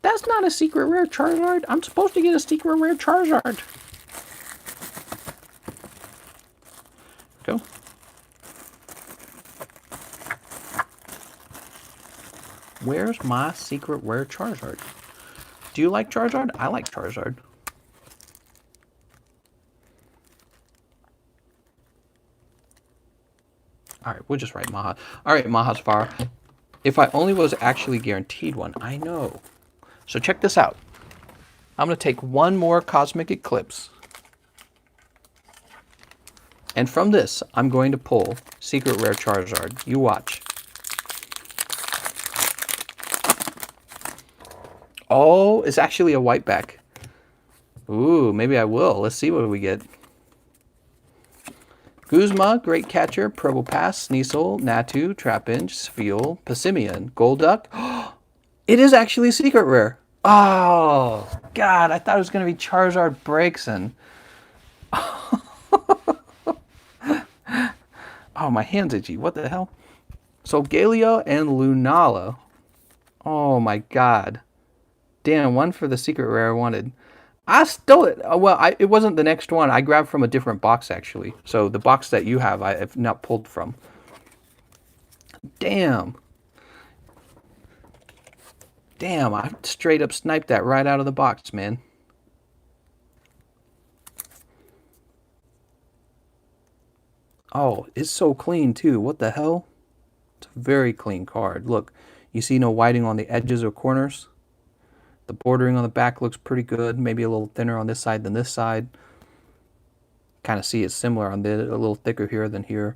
That's not a secret rare Charizard. I'm supposed to get a secret rare Charizard. Go. Where's my secret rare Charizard? Do you like Charizard? I like Charizard. Alright, we'll just write Maha. Alright, Mahesvara. If I only was actually guaranteed one. I know. So check this out. I'm going to take one more Cosmic Eclipse. And from this, I'm going to pull Secret Rare Charizard. You watch. Oh, it's actually a whiteback. Ooh, maybe I will. Let's see what we get. Guzma, Great Catcher, Probopass, Sneasel, Natu, Trapinch, Spheal, Passimian, Golduck. It is actually Secret Rare. Oh, God, I thought it was going to be Charizard Braixen. Oh, my hand's itchy. What the hell? So Galea and Lunala. Oh, my God. Damn, one for the secret rare I wanted. I stole it. Well, it wasn't the next one. I grabbed from a different box, actually. So the box that you have, I have not pulled from. Damn. Damn, I straight up sniped that right out of the box, man. Oh, it's so clean, too. What the hell? It's a very clean card. Look, you see no whiting on the edges or corners. The bordering on the back looks pretty good. Maybe a little thinner on this side than this side. Kind of see it's similar on this. A little thicker here than here.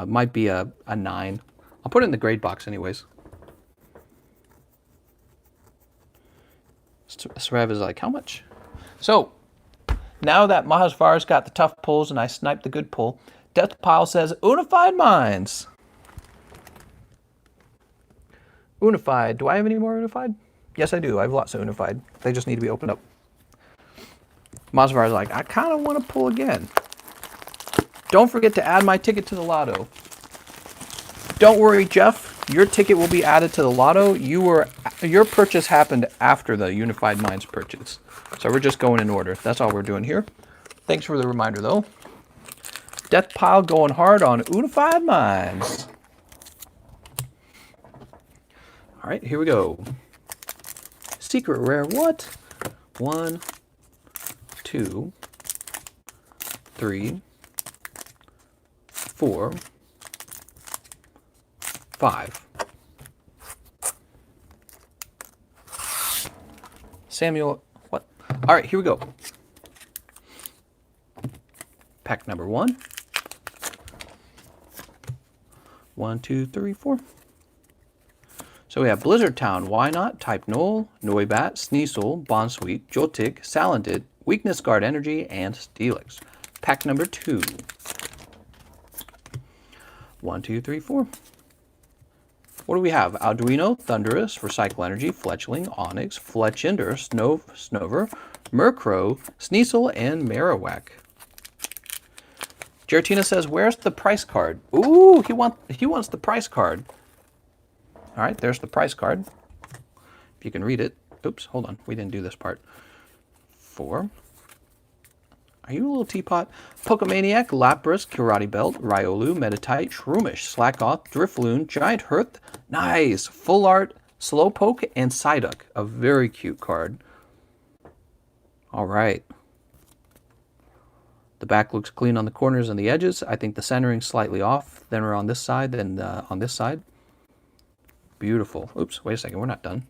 Might be a 9. I'll put it in the grade box anyways. Srev is like, how much? So, now that Mahesvara's got the tough pulls and I sniped the good pull, Death Pile says, Unified Minds. Unified. Do I have any more Unified? Yes, I do. I have lots of Unified. They just need to be opened up. Mahesvara's like, I kind of want to pull again. Don't forget to add my ticket to the Lotto. Don't worry, Jeff. Your ticket will be added to the Lotto. Your purchase happened after the Unified Minds purchase. So we're just going in order. That's all we're doing here. Thanks for the reminder, though. Death Pile going hard on Unified Minds. All right, here we go. Secret rare, what? 1, 2, 3, 4, 5. Samuel, what? All right, here we go. Pack number 1. 1, 2, 3, 4. So we have Blizzard Town, Why Not, Type Null, Noibat, Sneasel, Bonsweet, Joltik, Salandit, Weakness Guard Energy, and Steelix. Pack number 2. 1, 2, 3, 4. What do we have? Arduino, Thunderous, Recycle Energy, Fletchling, Onyx, Fletchinder, Snover, Murkrow, Sneasel, and Marowak. Geratina says, where's the price card? Ooh, he wants the price card. All right, there's the price card. If you can read it. Oops, hold on. We didn't do this part. 4. Are you a little teapot? Pokemaniac, Lapras, Karate Belt, Riolu, Meditite, Shroomish, Slackoth, Drifloon, Giant Hearth. Nice. Full Art, Slowpoke, and Psyduck. A very cute card. All right. The back looks clean on the corners and the edges. I think the centering's slightly off. Then we're on this side, then on this side. Beautiful. Oops, wait a second. We're not done.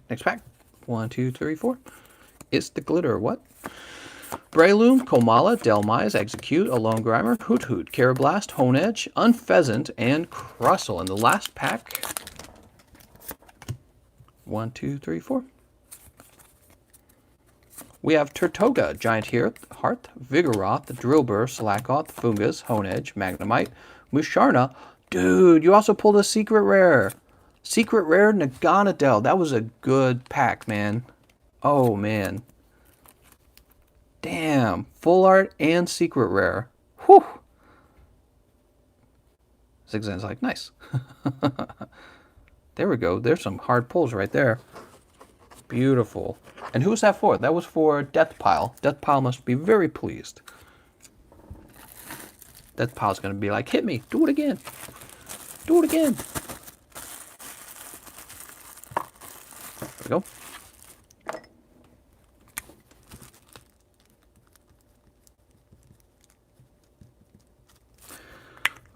Next pack. 1, 2, 3, 4. It's the glitter. What? Breloom, Komala, Delmise, Execute, Alone Grimer, Hoot Hoot, Carablast, Honedge, Unpheasant, and Crustle. In the last pack. 1, 2, 3, 4. We have Turtoga, Giant Hearth, Vigoroth, Drillbur, Slackoth, Fungus, Honedge, Magnemite, Musharna. Dude, you also pulled a secret rare. Secret rare Naganadel. That was a good pack, man. Oh, man. Damn. Full art and secret rare. Whew. Zigzag's like, nice. There we go. There's some hard pulls right there. Beautiful. And who was that for? That was for Death Pile. Death Pile must be very pleased. Death Pile's going to be like, hit me. Do it again. Do it again. There we go.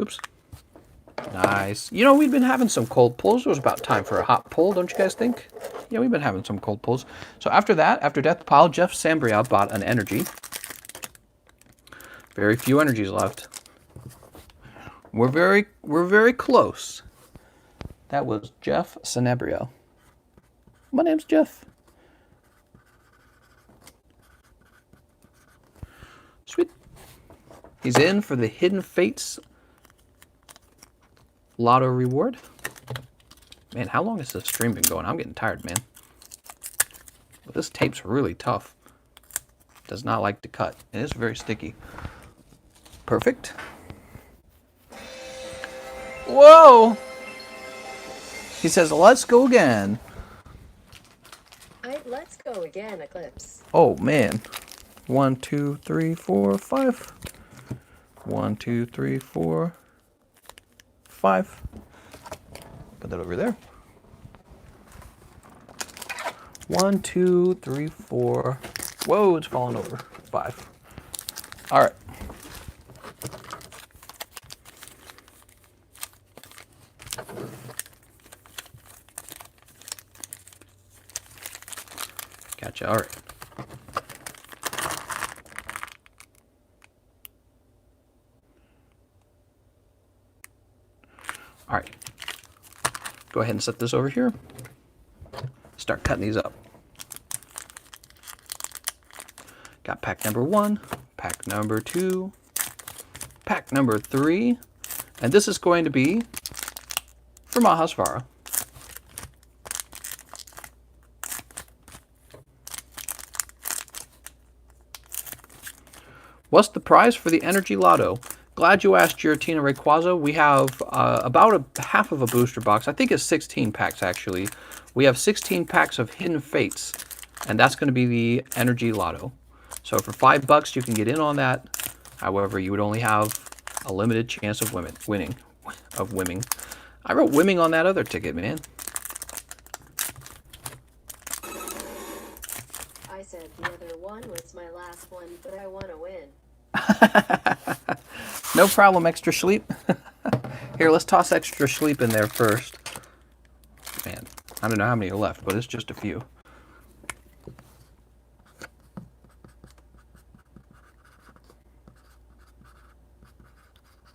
Oops. Nice. You know, we've been having some cold pulls. It was about time for a hot pull, don't you guys think? Yeah, we've been having some cold pulls. So after that, after Death Pile, Jeff Sambria bought an energy. Very few energies left. We're very close. That was Jeff Sanabria. My name's Jeff. Sweet. He's in for the Hidden Fates Lotto reward. Man, how long has this stream been going? I'm getting tired, man. But this tape's really tough. Does not like to cut. And it's very sticky. Perfect. Whoa! He says, let's go again. Let's go again, Eclipse. Oh, man. 1, 2, 3, 4, 5. 1, 2, 3, 4, 5. Put that over there. 1, 2, 3, 4. Whoa, it's falling over. 5. All right. Gotcha. All right. All right. Go ahead and set this over here. Start cutting these up. Got pack number 1, pack number 2, pack number 3, and this is going to be for Mahesvara. What's the prize for the Energy Lotto? Glad you asked, Giratina Rayquaza. We have about half of a booster box. I think it's 16 packs, actually. We have 16 packs of Hidden Fates, and that's going to be the Energy Lotto. So for $5, you can get in on that. However, you would only have a limited chance of winning. I wrote "wimming" on that other ticket, man. I said the other one was my last one, but I want to win. No problem, extra sleep. Here, let's toss extra sleep in there first. Man, I don't know how many are left, but it's just a few.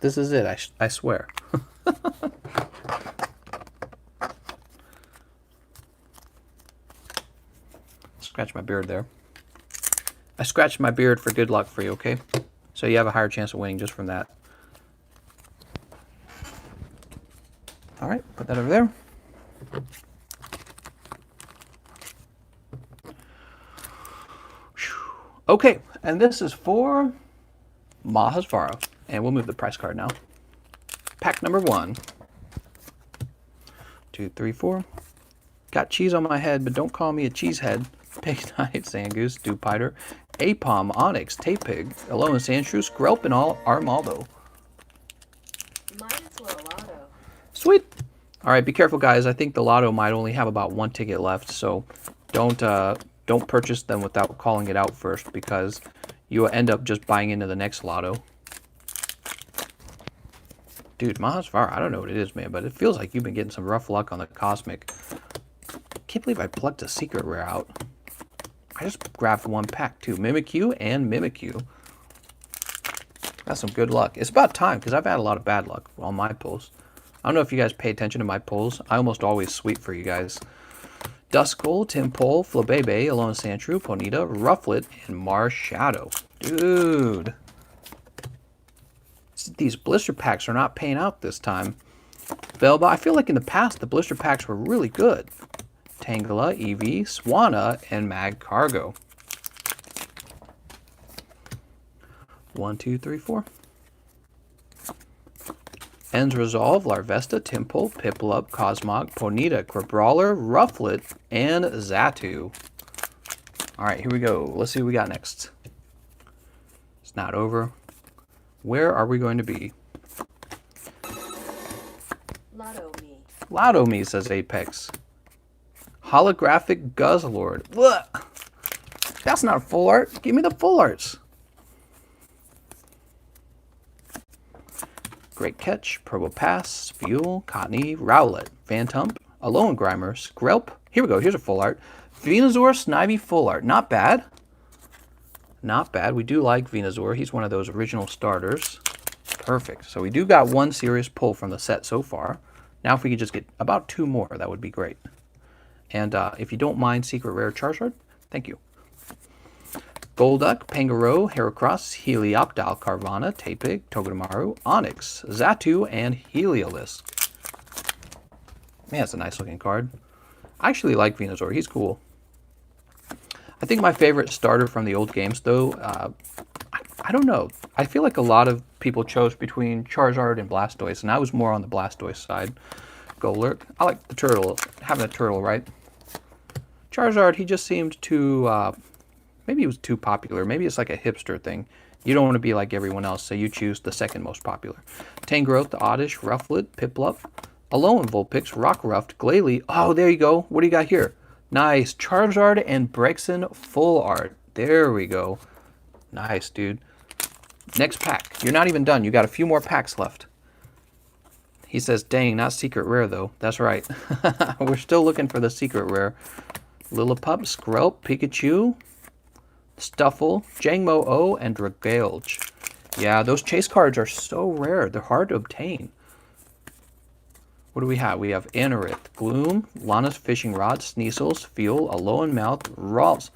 This is it, I swear. Scratch my beard there. I scratched my beard for good luck for you, okay? So you have a higher chance of winning just from that. All right, put that over there. Okay, and this is for Mahesvara. And we'll move the price card now. Pack number 1. 2, 3, 4. Got cheese on my head, but don't call me a cheesehead. Pig Knight, Zangoose, Dewpider, Apom, Onyx, Tapig, Alolan Sandshrew, Skrelp, and Armaldo. Might as well Lotto. Sweet. All right, be careful, guys. I think the Lotto might only have about 1 ticket left, so don't purchase them without calling it out first, because you will end up just buying into the next Lotto. Dude, Mahesvara, I don't know what it is, man, but it feels like you've been getting some rough luck on the Cosmic. Can't believe I plucked a secret rare out. I just grabbed 1 pack, too. Mimikyu and Mimikyu. That's some good luck. It's about time, because I've had a lot of bad luck on my pulls. I don't know if you guys pay attention to my pulls. I almost always sweep for you guys. Duskull, Timpole, Flabebe, Alolan Sandshrew, Ponyta, Rufflet, and Marshadow. Dude. These blister packs are not paying out this time. Velva, I feel like in the past the blister packs were really good. Tangela, Eevee, Swanna, and Magcargo. 1, 2, 3, 4. Ends Resolve, Larvesta, Timpole, Piplup, Cosmog, Ponyta, Crabrawler, Rufflet, and Xatu. Alright, here we go. Let's see what we got next. It's not over. Where are we going to be? Lotto me. Lotto me, says Apex. Holographic Guzzlord. What? That's not full art. Give me the full arts. Great Catch, Probopass, Fuel, Cottonee, Rowlet, Phantump, Alolan Grimer, Skrelp. Here we go. Here's a full art. Venusaur, Snivy, full art. Not bad. Not bad. We do like Venusaur. He's one of those original starters. Perfect. So we do got 1 serious pull from the set so far. Now if we could just get about 2 more, that would be great. And if you don't mind Secret Rare Charizard, thank you. Golduck, Pangoro, Heracross, Helioptile, Carvanha, Tapig, Togedemaru, Onyx, Xatu, and Heliolisk. Man, that's a nice looking card. I actually like Venusaur. He's cool. I think my favorite starter from the old games, though, I don't know. I feel like a lot of people chose between Charizard and Blastoise, and I was more on the Blastoise side. Golurk. I like the turtle, having a turtle, right? Charizard, he just seemed too, maybe he was too popular. Maybe it's like a hipster thing. You don't want to be like everyone else, so you choose the second most popular. Tangrowth, Oddish, Rufflet, Piplup, Alolan Vulpix, Rockruff, Glalie. Oh, there you go. What do you got here? Nice. Charizard and Brexen full art. There we go. Nice, dude. Next pack. You're not even done. You got a few more packs left. He says, dang, not secret rare, though. That's right. We're still looking for the secret rare. Lillipup, Skrelp, Pikachu, Stuffle, Jangmo-O, and Dragalge. Yeah, those chase cards are so rare. They're hard to obtain. What do we have? We have Anorith, Gloom, Lana's Fishing Rod, Sneasels, Fuel, Alolan Mouth, Ralts,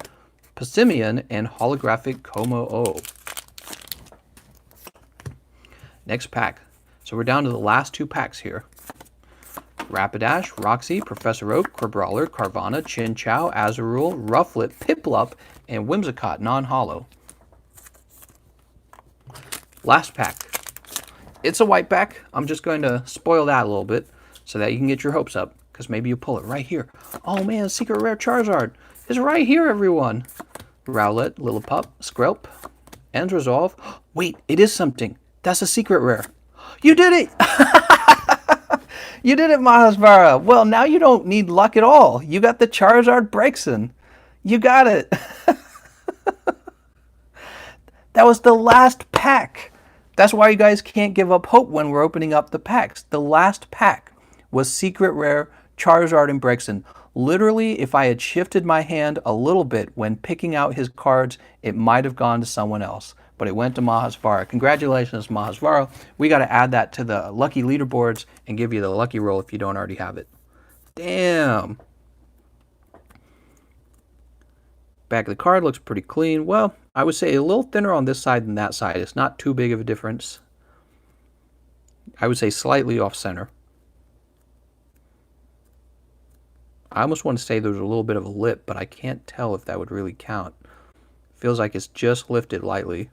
Passimian, and Holographic Como-O. Next pack. So we're down to the last 2 packs here. Rapidash, Roxy, Professor Oak, Crabrawler, Carvanha, Chinchou, Azurill, Rufflet, Piplup, and Whimsicott non-holo. Last pack. It's a white pack. I'm just going to spoil that a little bit so that you can get your hopes up, because maybe you pull it right here. Oh man, secret rare Charizard is right here, everyone. Rowlet, Lillipup, Skrelp, and Resolve. Wait, it is something. That's a secret rare. You did it! You did it, Mahesvara. Well, now you don't need luck at all. You got the Charizard Breakson. You got it. That was the last pack. That's why you guys can't give up hope when we're opening up the packs. The last pack was secret rare Charizard and Breakson. Literally, if I had shifted my hand a little bit when picking out his cards, it might have gone to someone else. But it went to Mahesvara. Congratulations, Mahesvara. We got to add that to the lucky leaderboards and give you the lucky roll if you don't already have it. Damn. Back of the card looks pretty clean. Well, I would say a little thinner on this side than that side. It's not too big of a difference. I would say slightly off center. I almost want to say there's a little bit of a lip, but I can't tell if that would really count. Feels like it's just lifted lightly.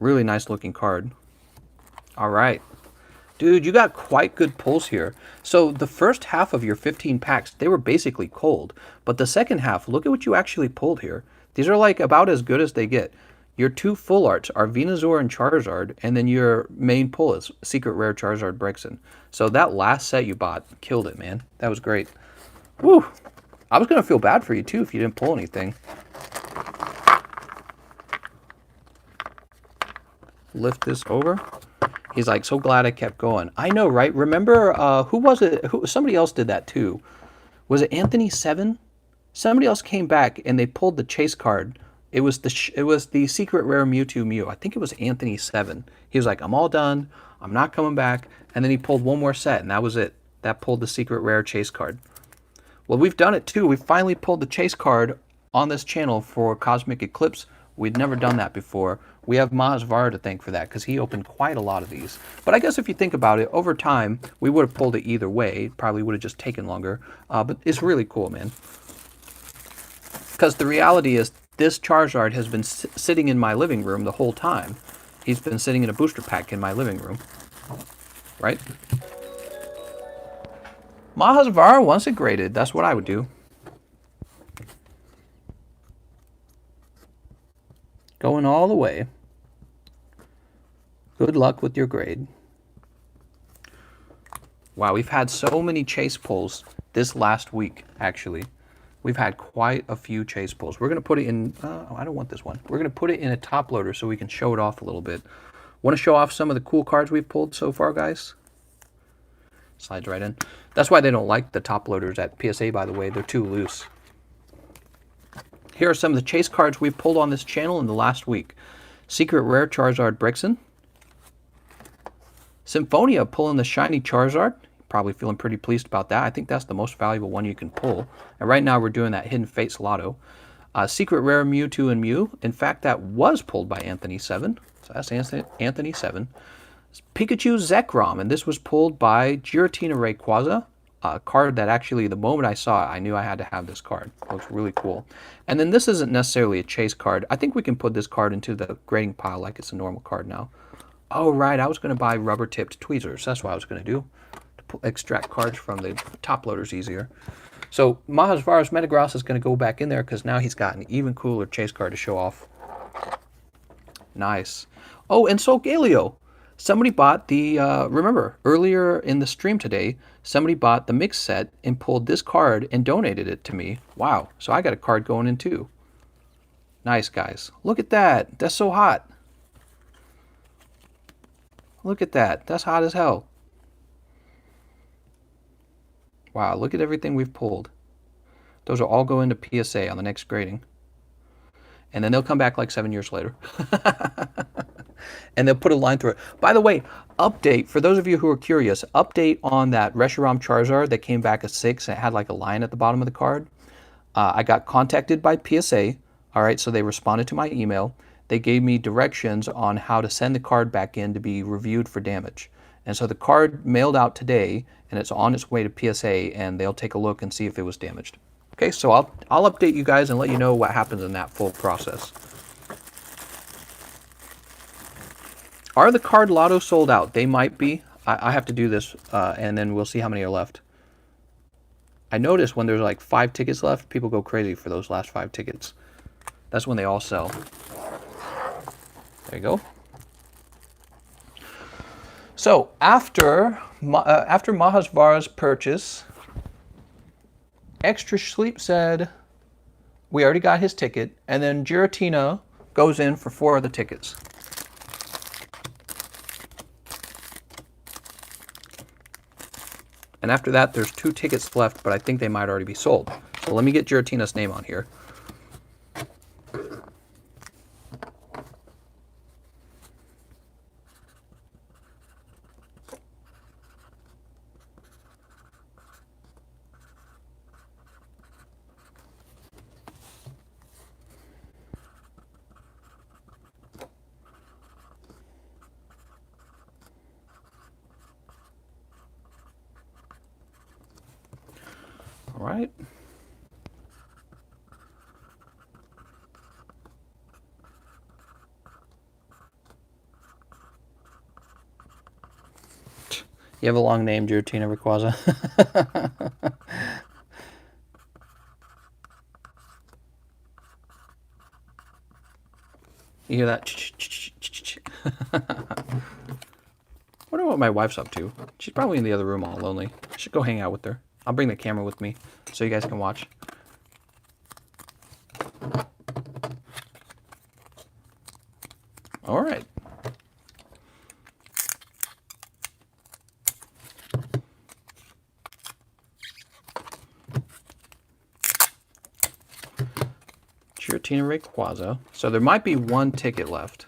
Really nice looking card. All right. Dude, you got quite good pulls here. So the first half of your 15 packs, they were basically cold. But the second half, look at what you actually pulled here. These are like about as good as they get. Your two full arts are Venusaur and Charizard, and then your main pull is secret rare Charizard Breakson. So that last set you bought killed it, man. That was great. Woo! I was going to feel bad for you too if you didn't pull anything. Lift this over. He's like, so glad I kept going. I know, right? Remember, who was it? Somebody else did that too. Was it Anthony 7? Somebody else came back and they pulled the chase card. It was the secret rare Mewtwo Mew. I think it was Anthony 7. He was like, I'm all done. I'm not coming back. And then he pulled one more set and that was it. That pulled the secret rare chase card. Well, we've done it too. We finally pulled the chase card on this channel for Cosmic Eclipse. We'd never done that before. We have Mahesvara to thank for that because he opened quite a lot of these. But I guess if you think about it, over time, we would have pulled it either way. Probably would have just taken longer. But it's really cool, man. Because the reality is, this Charizard has been sitting in my living room the whole time. He's been sitting in a booster pack in my living room. Right? Mahesvara wants it graded. That's what I would do. Going all the way. Good luck with your grade. Wow, we've had so many chase pulls this last week, actually. We've had quite a few chase pulls. We're going to put it in... I don't want this one. We're going to put it in a top loader so we can show it off a little bit. Want to show off some of the cool cards we've pulled so far, guys? Slides right in. That's why they don't like the top loaders at PSA, by the way. They're too loose. Here are some of the chase cards we've pulled on this channel in the last week. Secret Rare Charizard Breakson. Symphonia pulling the shiny Charizard. Probably feeling pretty pleased about that. I think that's the most valuable one you can pull. And right now we're doing that Hidden Fates Lotto. Secret Rare Mewtwo and Mew. In fact, that was pulled by Anthony 7. So that's Anthony 7. Pikachu Zekrom. And this was pulled by Giratina Rayquaza. A card that actually, the moment I saw it, I knew I had to have this card. It looks really cool. And then this isn't necessarily a chase card. I think we can put this card into the grading pile like it's a normal card now. Oh, right. I was going to buy rubber-tipped tweezers. That's what I was going to do. To extract cards from the top loaders easier. So Mahesvara's Metagross is going to go back in there because now he's got an even cooler chase card to show off. Nice. Oh, and Solgaleo. Somebody bought the, remember, earlier in the stream today, somebody bought the mix set and pulled this card and donated it to me. Wow. So I got a card going in too. Nice, guys. Look at that. That's so hot. Look at that. That's hot as hell. Wow. Look at everything we've pulled. Those will all go into PSA on the next grading. And then they'll come back like 7 years later. And they'll put a line through it. By the way, update, for those of you who are curious, update on that Reshiram Charizard that came back at 6 and it had like a line at the bottom of the card. I got contacted by PSA. All right, so they responded to my email. They gave me directions on how to send the card back in to be reviewed for damage. And so the card mailed out today, and it's on its way to PSA, and they'll take a look and see if it was damaged. Okay, so I'll update you guys and let you know what happens in that full process. Are the card Lotto sold out? They might be. I have to do this, and then we'll see how many are left. I notice when there's like 5 tickets left, people go crazy for those last 5 tickets. That's when they all sell. There you go. So after Mahesvara's purchase, Extra Sleep said we already got his ticket, and then Giratina goes in for 4 of the tickets. And after that, there's 2 tickets left, but I think they might already be sold. So let me get Giratina's name on here. All right. You have a long name, Giratina Rayquaza. You hear that? Wonder what my wife's up to. She's probably in the other room all lonely. I should go hang out with her. I'll bring the camera with me so you guys can watch. All right. Giratina Rayquaza. So there might be 1 ticket left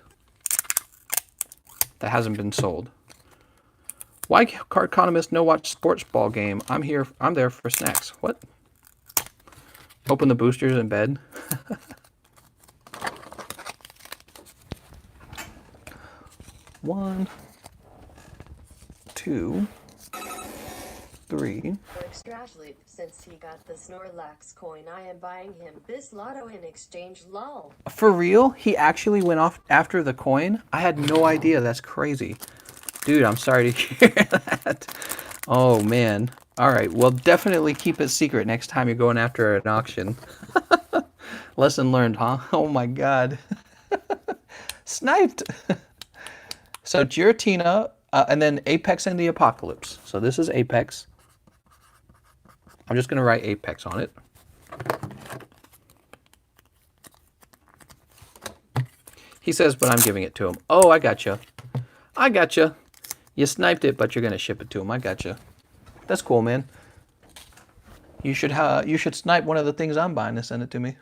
that hasn't been sold. Why Cardconomist no watch sports ball game? I'm there for snacks. What? Open the boosters in bed. 1, 2, 3. Since he got the Snorlax coin, I am buying him this Lotto in exchange. Lol. For real? He actually went off after the coin? I had no idea. That's crazy. Dude, I'm sorry to hear that. Oh, man. All right. Well, definitely keep it secret next time you're going after an auction. Lesson learned, huh? Oh, my God. Sniped. So, Giratina, and then Apex and the Apocalypse. So, this is Apex. I'm just going to write Apex on it. He says, but I'm giving it to him. Oh, I gotcha. I gotcha. You sniped it, but you're going to ship it to him. I gotcha. That's cool, man. You should snipe one of the things I'm buying and send it to me.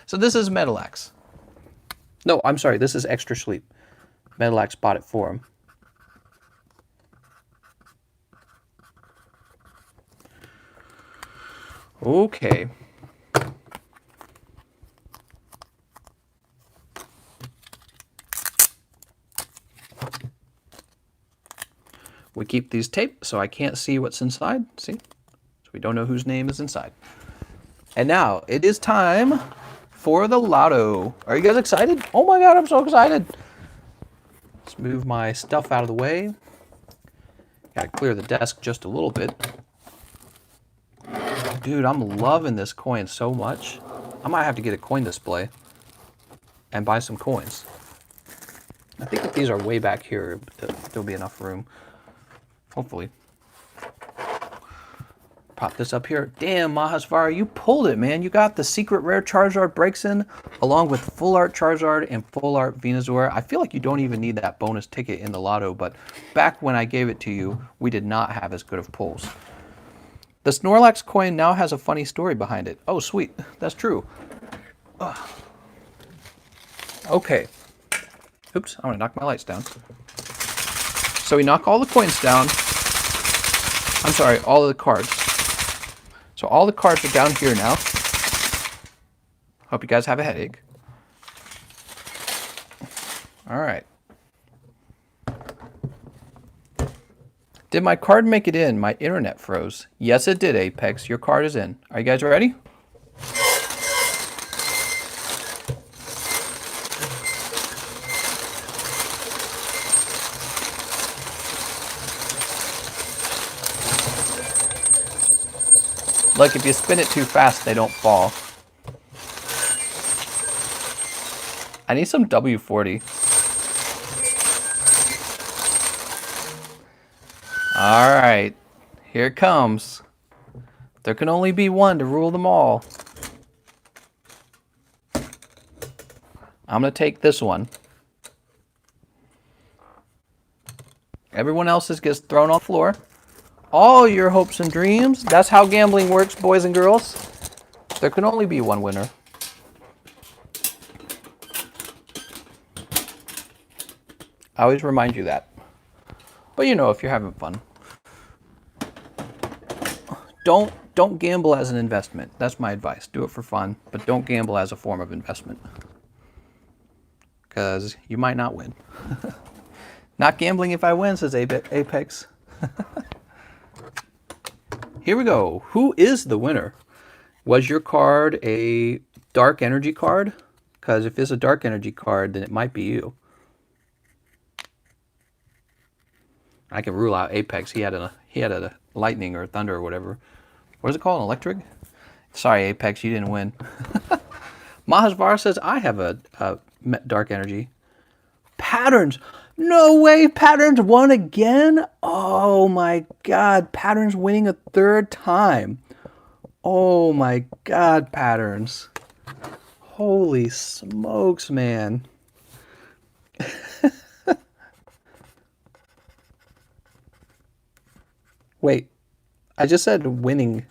So this is Metalax. No, I'm sorry. This is Extra Sleep. Metalax bought it for him. Okay. We keep these taped so I can't see what's inside. See? So we don't know whose name is inside. And now it is time for the Lotto. Are you guys excited? Oh my God, I'm so excited. Let's move my stuff out of the way. Gotta clear the desk just a little bit. Dude, I'm loving this coin so much. I might have to get a coin display and buy some coins. I think if these are way back here, there'll be enough room. Hopefully. Pop this up here. Damn, Mahesvara, you pulled it, man. You got the secret rare Charizard breaks in, along with full art Charizard and full art Venusaur. I feel like you don't even need that bonus ticket in the Lotto, but back when I gave it to you, we did not have as good of pulls. The Snorlax coin now has a funny story behind it. Oh, sweet. That's true. Ugh. Okay. Oops, I'm gonna knock my lights down. So we knock all the coins down. I'm sorry, all of the cards. So all the cards are down here now. Hope you guys have a headache. All right. Did my card make it in? My internet froze. Yes, it did, Apex. Your card is in. Are you guys ready? Look, if you spin it too fast, they don't fall. I need some W40. All right, here it comes. There can only be one to rule them all. I'm going to take this one. Everyone else's gets thrown on the floor. All your hopes and dreams. That's how gambling works, boys and girls. There can only be one winner. I always remind you that. But you know, if you're having fun. Don't gamble as an investment. That's my advice. Do it for fun, but don't gamble as a form of investment. Because you might not win. Not gambling if I win, says Apex. Here we go. Who is the winner? Was your card a dark energy card? Because if it's a dark energy card, then it might be you. I can rule out Apex. He had a lightning or thunder or whatever. What is it called? An electric? Sorry, Apex, you didn't win. Mahesvara says, I have a dark energy. Patterns. No way, Patterns won again? Oh my God, Patterns winning a third time. Oh my God, Patterns. Holy smokes, man. Wait, I just said winning.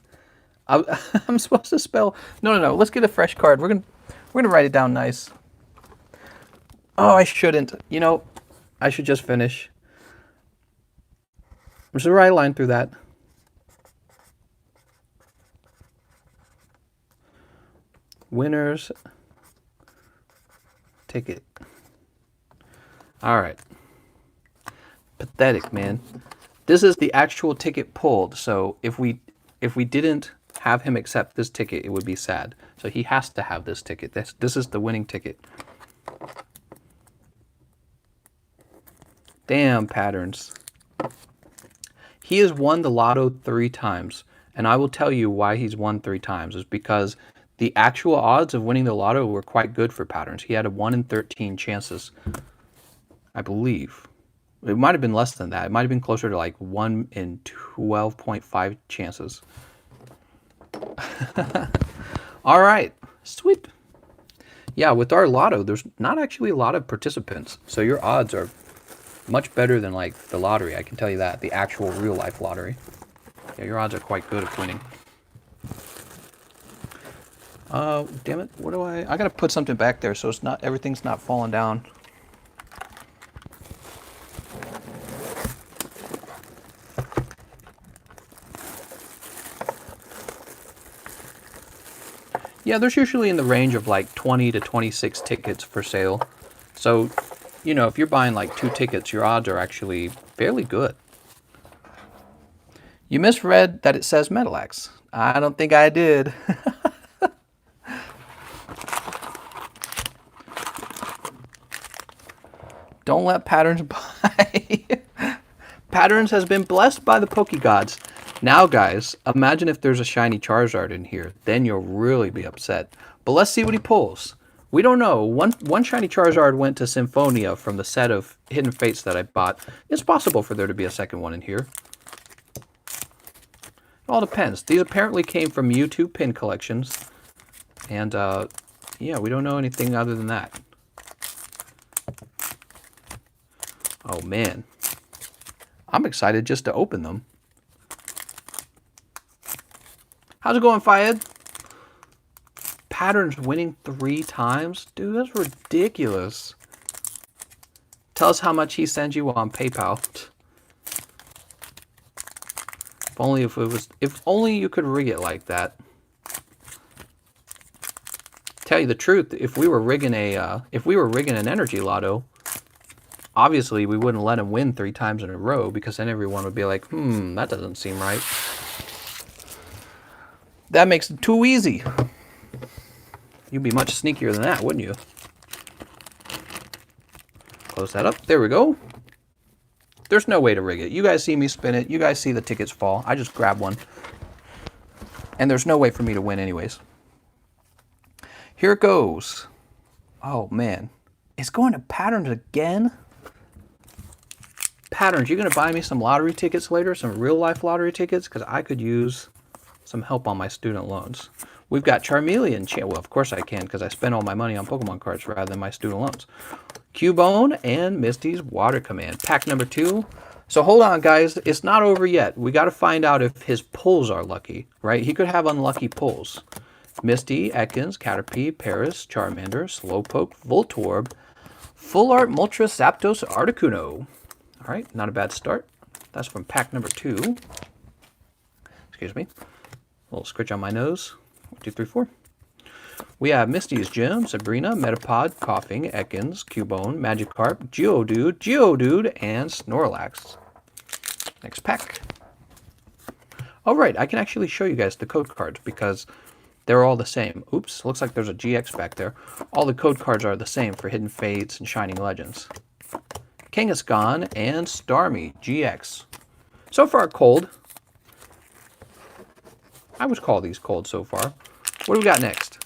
I'm supposed to spell. No. Let's get a fresh card. We're gonna write it down nice. Oh, I shouldn't. You know, I should just finish. There's a right line through that. Winners. Ticket. All right. Pathetic, man. This is the actual ticket pulled. So if we didn't have him accept this ticket, it would be sad. So he has to have this ticket. This is the winning ticket. Damn, Patterns. He has won the Lotto 3 times. And I will tell you why he's won 3 times. Is because the actual odds of winning the Lotto were quite good for Patterns. He had a 1 in 13 chances, I believe. It might have been less than that. It might have been closer to like 1 in 12.5 chances. All right, sweet. Yeah, with our Lotto, there's not actually a lot of participants. So your odds are much better than like the lottery. I can tell you that. The actual real life lottery. Yeah, your odds are quite good of winning. Damn it. What do I gotta put something back there so it's not, everything's not falling down. Yeah, there's usually in the range of like 20 to 26 tickets for sale. So, you know, if you're buying like 2 tickets, your odds are actually fairly good. You misread that it says Metalax. I don't think I did. Don't let Patterns buy. Patterns has been blessed by the Pokegods. Now, guys, imagine if there's a shiny Charizard in here. Then you'll really be upset. But let's see what he pulls. We don't know. One shiny Charizard went to Symphonia from the set of Hidden Fates that I bought. It's possible for there to be a second one in here. It all depends. These apparently came from YouTube pin collections. And, yeah, we don't know anything other than that. Oh, man. I'm excited just to open them. How's it going, Fayed? Patterns winning 3 times? Dude, that's ridiculous. Tell us how much he sends you on PayPal. If only you could rig it like that. Tell you the truth, if we were rigging an energy lotto, obviously we wouldn't let him win 3 times in a row, because then everyone would be like, that doesn't seem right. That makes it too easy. You'd be much sneakier than that, wouldn't you? Close that up. There we go. There's no way to rig it. You guys see me spin it. You guys see the tickets fall. I just grab one. And there's no way for me to win anyways. Here it goes. Oh, man. It's going to Patterns again? Patterns, you going to buy me some lottery tickets later? Some real-life lottery tickets? Because I could use some help on my student loans. We've got Charmeleon. Well, of course I can, because I spent all my money on Pokemon cards rather than my student loans. Cubone and Misty's Water Command. Pack number 2. So hold on, guys. It's not over yet. We got to find out if his pulls are lucky, right? He could have unlucky pulls. Misty, Ekans, Caterpie, Paris, Charmander, Slowpoke, Voltorb, Full Art, Moltres, Zapdos, Articuno. All right, not a bad start. That's from pack number 2. Excuse me. A little scritch on my nose. 1, 2, 3, 4. We have Misty's Gym, Sabrina, Metapod, Coughing, Ekans, Cubone, Magikarp, Geodude, and Snorlax. Next pack. All right, I can actually show you guys the code cards because they're all the same. Oops, looks like there's a GX back there. All the code cards are the same for Hidden Fates and Shining Legends. Kangaskhan and Starmie, GX. So far, cold. I would call these cold so far. What do we got next?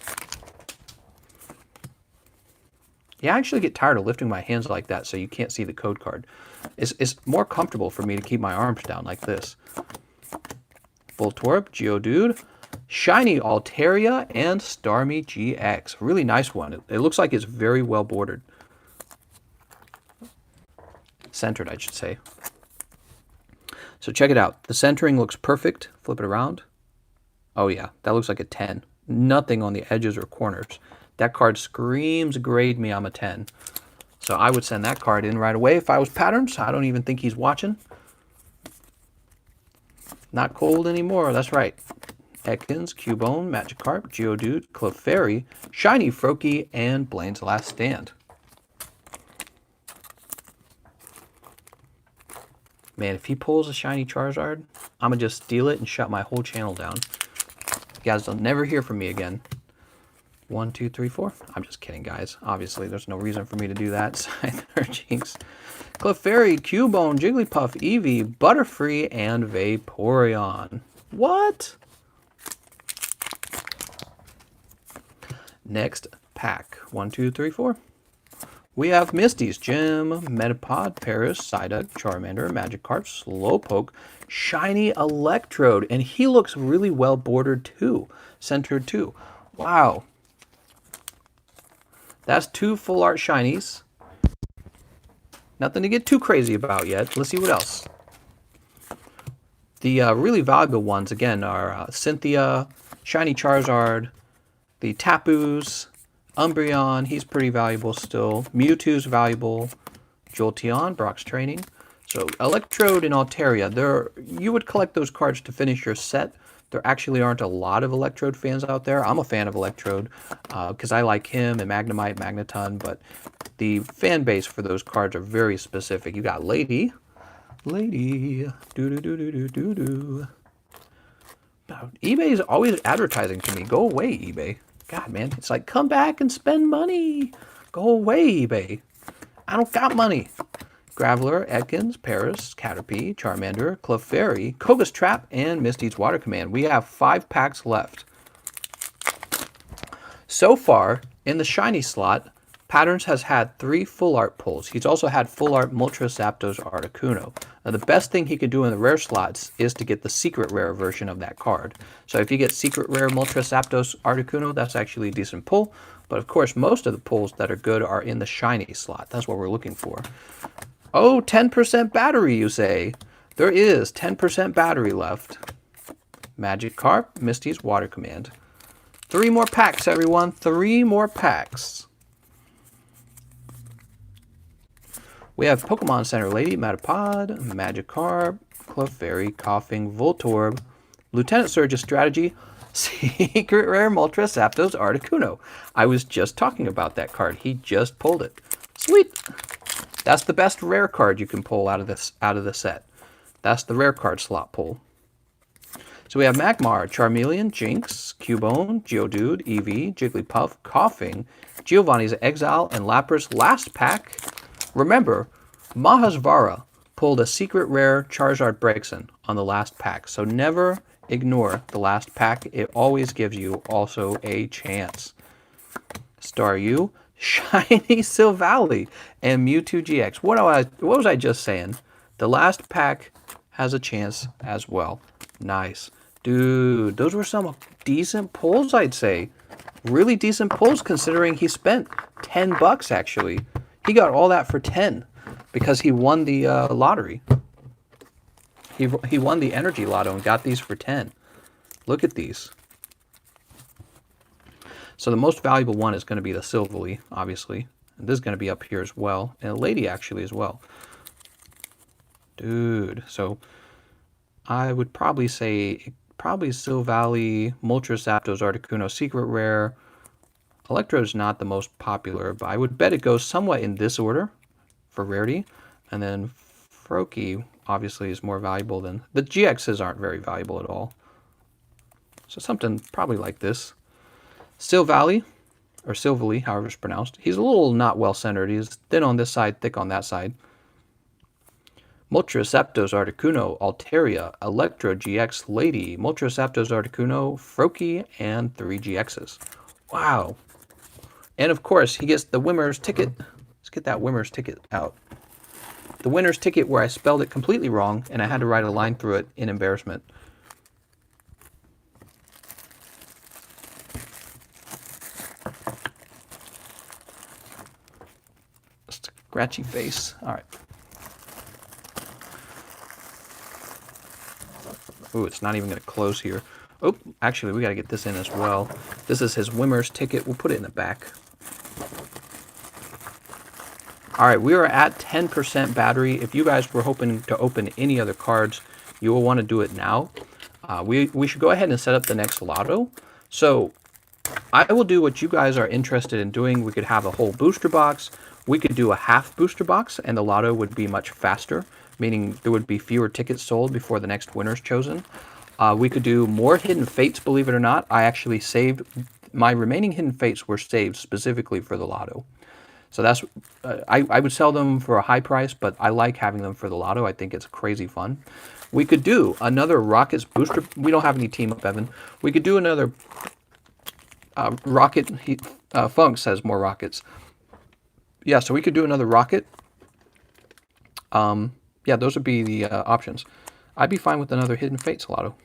Yeah, I actually get tired of lifting my hands like that so you can't see the code card. It's more comfortable for me to keep my arms down like this. Voltorb, Geodude, Shiny Altaria, and Starmie GX. Really nice one. It looks like it's very well bordered. Centered, I should say. So check it out. The centering looks perfect. Flip it around. Oh yeah, that looks like a 10. Nothing on the edges or corners. That card screams grade me, I'm a 10. So I would send that card in right away if I was Patterns. I don't even think he's watching. Not cold anymore, that's right. Ekans, Cubone, Magikarp, Geodude, Clefairy, Shiny Froakie, and Blaine's Last Stand. Man, if he pulls a Shiny Charizard, I'm going to just steal it and shut my whole channel down. You guys will never hear from me again. 1, 2, 3, 4. I'm just kidding, guys. Obviously, there's no reason for me to do that. Scyther, Jinx, Clefairy, Cubone, Jigglypuff, Eevee, Butterfree, and Vaporeon. What? Next pack. 1, 2, 3, 4. We have Misty's Gym, Metapod, Paris, Psyduck, Charmander, Magikarp, Slowpoke, Shiny Electrode, and he looks really well bordered too, centered too. Wow. That's 2 full art shinies. Nothing to get too crazy about yet. Let's see what else. The really valuable ones, again, are Cynthia, Shiny Charizard, the Tapu's, Umbreon, he's pretty valuable still. Mewtwo's valuable. Jolteon, Brock's Training. So Electrode and Altaria, you would collect those cards to finish your set. There actually aren't a lot of Electrode fans out there. I'm a fan of Electrode because I like him and Magnemite, Magneton, but the fan base for those cards are very specific. You got Lady, do-do-do-do-do-do-do. eBay is always advertising to me. Go away, eBay. God, man, it's like, come back and spend money. Go away, eBay. I don't got money. Graveler, Ekans, Paris, Caterpie, Charmander, Clefairy, Koga's Trap, and Misty's Water Command. We have 5 packs left. So far, in the shiny slot, Patterns has had 3 full art pulls. He's also had full art Moltres, Zapdos, Articuno. Now, the best thing he could do in the rare slots is to get the secret rare version of that card. So if you get secret rare Moltres, Zapdos, Articuno, that's actually a decent pull. But of course, most of the pulls that are good are in the shiny slot. That's what we're looking for. Oh, 10% battery, you say? There is 10% battery left. Magikarp, Misty's Water Command. 3 more packs, everyone. 3 more packs. We have Pokemon Center Lady, Metapod, Magikarp, Clefairy, Coughing, Voltorb, Lieutenant Surge's Strategy, Secret Rare Moltres, Zapdos, Articuno. I was just talking about that card. He just pulled it. Sweet. That's the best rare card you can pull out of the set. That's the rare card slot pull. So we have Magmar, Charmeleon, Jinx, Cubone, Geodude, Eevee, Jigglypuff, Coughing, Giovanni's Exile, and Lapras. Last pack. Remember, Mahesvara pulled a secret rare Charizard Breakson on the last pack. So never, ignore the last pack. It always gives you also a chance. Star U, Shiny Silvally, and Mewtwo GX. What was I just saying? The last pack has a chance as well. Nice. Dude, those were some decent pulls, I'd say. Really decent pulls considering he spent 10 bucks actually. He got all that for 10 because he won the lottery. He won the energy lotto and got these for 10. Look at these. So the most valuable one is going to be the Silvally, obviously. And this is going to be up here as well. And a lady actually as well. Dude, so I would probably say Silvally, Moltres, Zapdos, Articuno, Secret Rare. Electro is not the most popular, but I would bet it goes somewhat in this order for rarity. And then Froakie obviously is more valuable than... The GXs aren't very valuable at all. So something probably like this. Silvally, or Silvally, however it's pronounced. He's a little not well-centered. He's thin on this side, thick on that side. Moltres, Zapdos, Articuno, Altaria, Electro, GX, Lady, Moltres, Zapdos, Articuno, Froakie, and 3 GXs. Wow. And of course, he gets the winner's ticket. Let's get that winner's ticket out. The winner's ticket where I spelled it completely wrong, and I had to write a line through it in embarrassment. Scratchy face. All right. Ooh, it's not even going to close here. Oh, actually, we got to get this in as well. This is his winner's ticket. We'll put it in the back. All right, we are at 10% battery. If you guys were hoping to open any other cards, you will want to do it now. We should go ahead and set up the next lotto. So I will do what you guys are interested in doing. We could have a whole booster box. We could do a half booster box, and the lotto would be much faster, meaning there would be fewer tickets sold before the next winner is chosen. We could do more Hidden Fates, believe it or not. I actually saved, my remaining Hidden Fates were saved specifically for the lotto. So that's, I would sell them for a high price, but I like having them for the lotto. I think it's crazy fun. We could do another Rockets booster. We don't have any team up, Evan. We could do another Rocket. Funk says more Rockets. Yeah, so we could do another Rocket. Yeah, those would be the options. I'd be fine with another Hidden Fates lotto.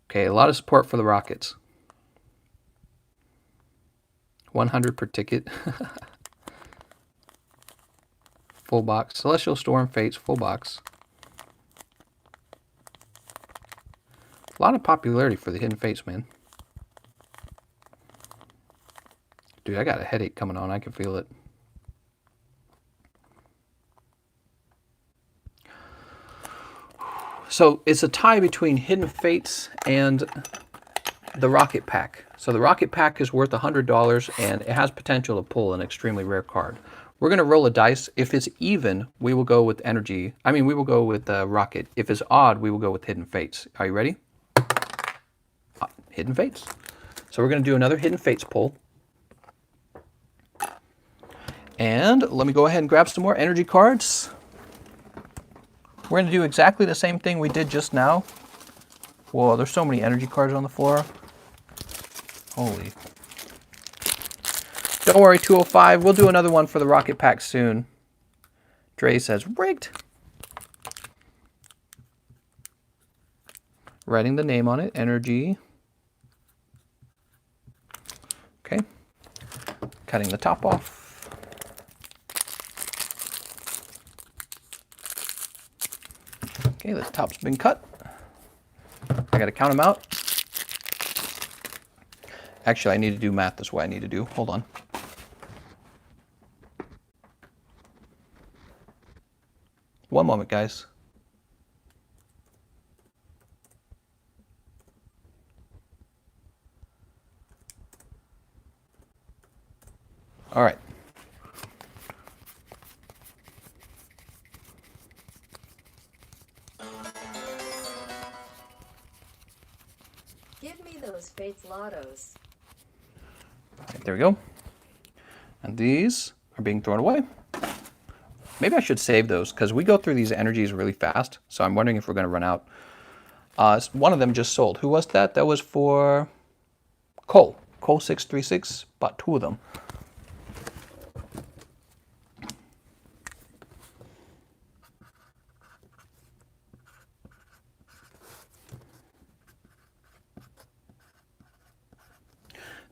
Okay, a lot of support for the Rockets. 100 per ticket. Full box. Celestial Storm Fates, full box. A lot of popularity for the Hidden Fates, man. Dude, I got a headache coming on. I can feel it. So it's a tie between Hidden Fates and the Rocket Pack. So the Rocket Pack is worth $100 and it has potential to pull an extremely rare card. We're going to roll a dice. If it's even, we will go with Energy. I mean, we will go with Rocket. If it's odd, we will go with Hidden Fates. Are you ready? Hidden Fates. So we're going to do another Hidden Fates pull. And let me go ahead and grab some more energy cards. We're going to do exactly the same thing we did just now. Whoa, there's so many energy cards on the floor. Holy. Don't worry, 205. We'll do another one for the Rocket Pack soon. Dre says, rigged. Writing the name on it, energy. Okay. Cutting the top off. Okay, the top's been cut. I gotta count them out. Actually, I need to do math. That's what I need to do. Hold on. One moment, guys. All right. Give me those Fates Lottos. Right, there we go. And these are being thrown away. Maybe I should save those because we go through these energies really fast. So I'm wondering if we're going to run out. One of them just sold. Who was that? That was for Cole. Cole 636. Bought 2 of them.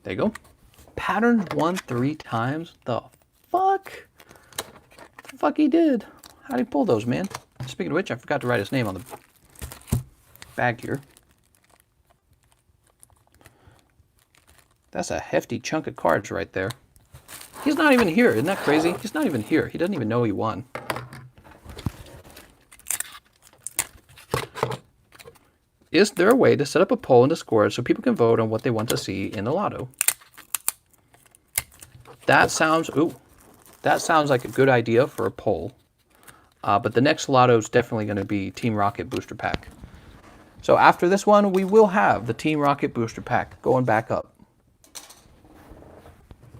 There you go. Pattern won 3 times. The fuck? The fuck he did? How'd he pull those, man? Speaking of which, I forgot to write his name on the bag here. That's a hefty chunk of cards right there. He's not even here. Isn't that crazy? He's not even here. He doesn't even know he won. Is there a way to set up a poll in Discord so people can vote on what they want to see in the lotto? That sounds like a good idea for a poll. But the next lotto is definitely going to be Team Rocket Booster Pack. So after this one, we will have the Team Rocket Booster Pack going back up.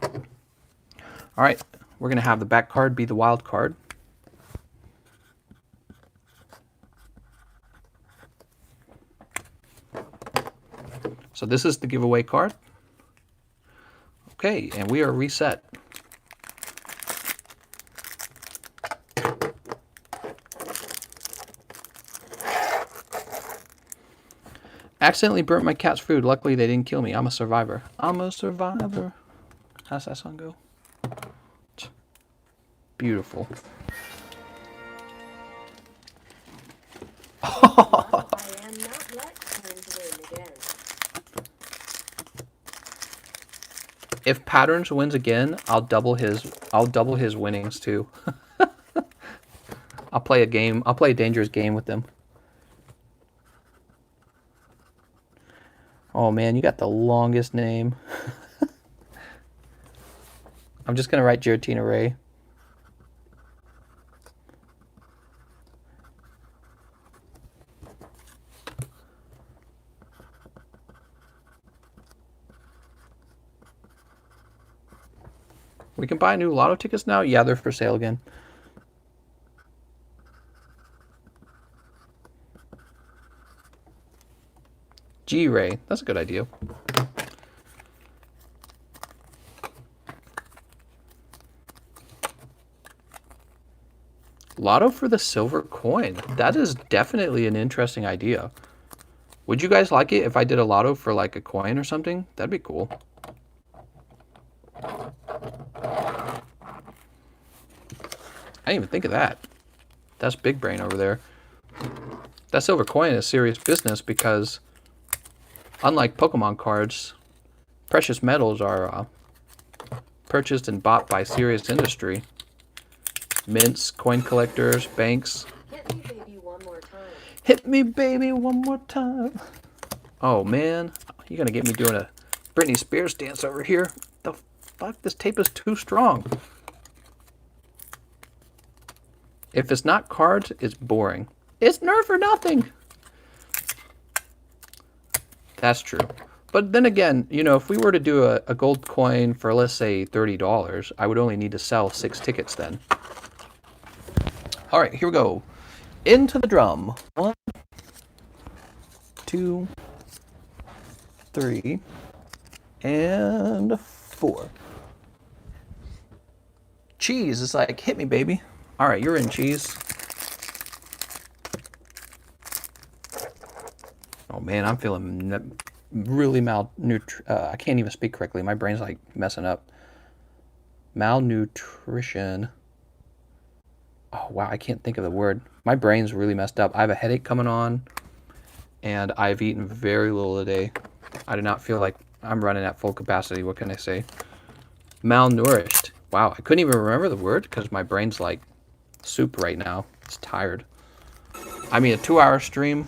All right, we're going to have the back card be the wild card. So this is the giveaway card. Okay, and we are reset. Accidentally burnt my cat's food. Luckily, they didn't kill me. I'm a survivor. I'm a survivor. How's that song go? Beautiful. I am not let Patterns win again. If Patterns wins again, I'll double his winnings too. I'll play a game. I'll play a dangerous game with them. Oh man, you got the longest name. I'm just gonna write Giratina Ray. We can buy new lotto tickets now? Yeah, they're for sale again. G-Ray. That's a good idea. Lotto for the silver coin. That is definitely an interesting idea. Would you guys like it if I did a lotto for like a coin or something? That'd be cool. I didn't even think of that. That's big brain over there. That silver coin is serious business because unlike Pokemon cards, precious metals are purchased and bought by serious industry. Mints, coin collectors, banks. Hit me, baby, one more time. Hit me, baby, one more time. Oh, man. You're going to get me doing a Britney Spears dance over here. The fuck? This tape is too strong. If it's not cards, it's boring. It's Nerf or nothing. That's true. But then again, you know, if we were to do a gold coin for, let's say, $30, I would only need to sell 6 tickets then. All right, here we go. Into the drum. 1, 2, 3, and 4. Cheese is like, hit me, baby. All right, you're in, Cheese. Oh man, I'm feeling really I can't even speak correctly. My brain's like messing up. Malnutrition. Oh wow, I can't think of the word. My brain's really messed up. I have a headache coming on, and I've eaten very little today. I do not feel like I'm running at full capacity. What can I say? Malnourished. Wow, I couldn't even remember the word because my brain's like soup right now. It's tired. I mean, a 2-hour stream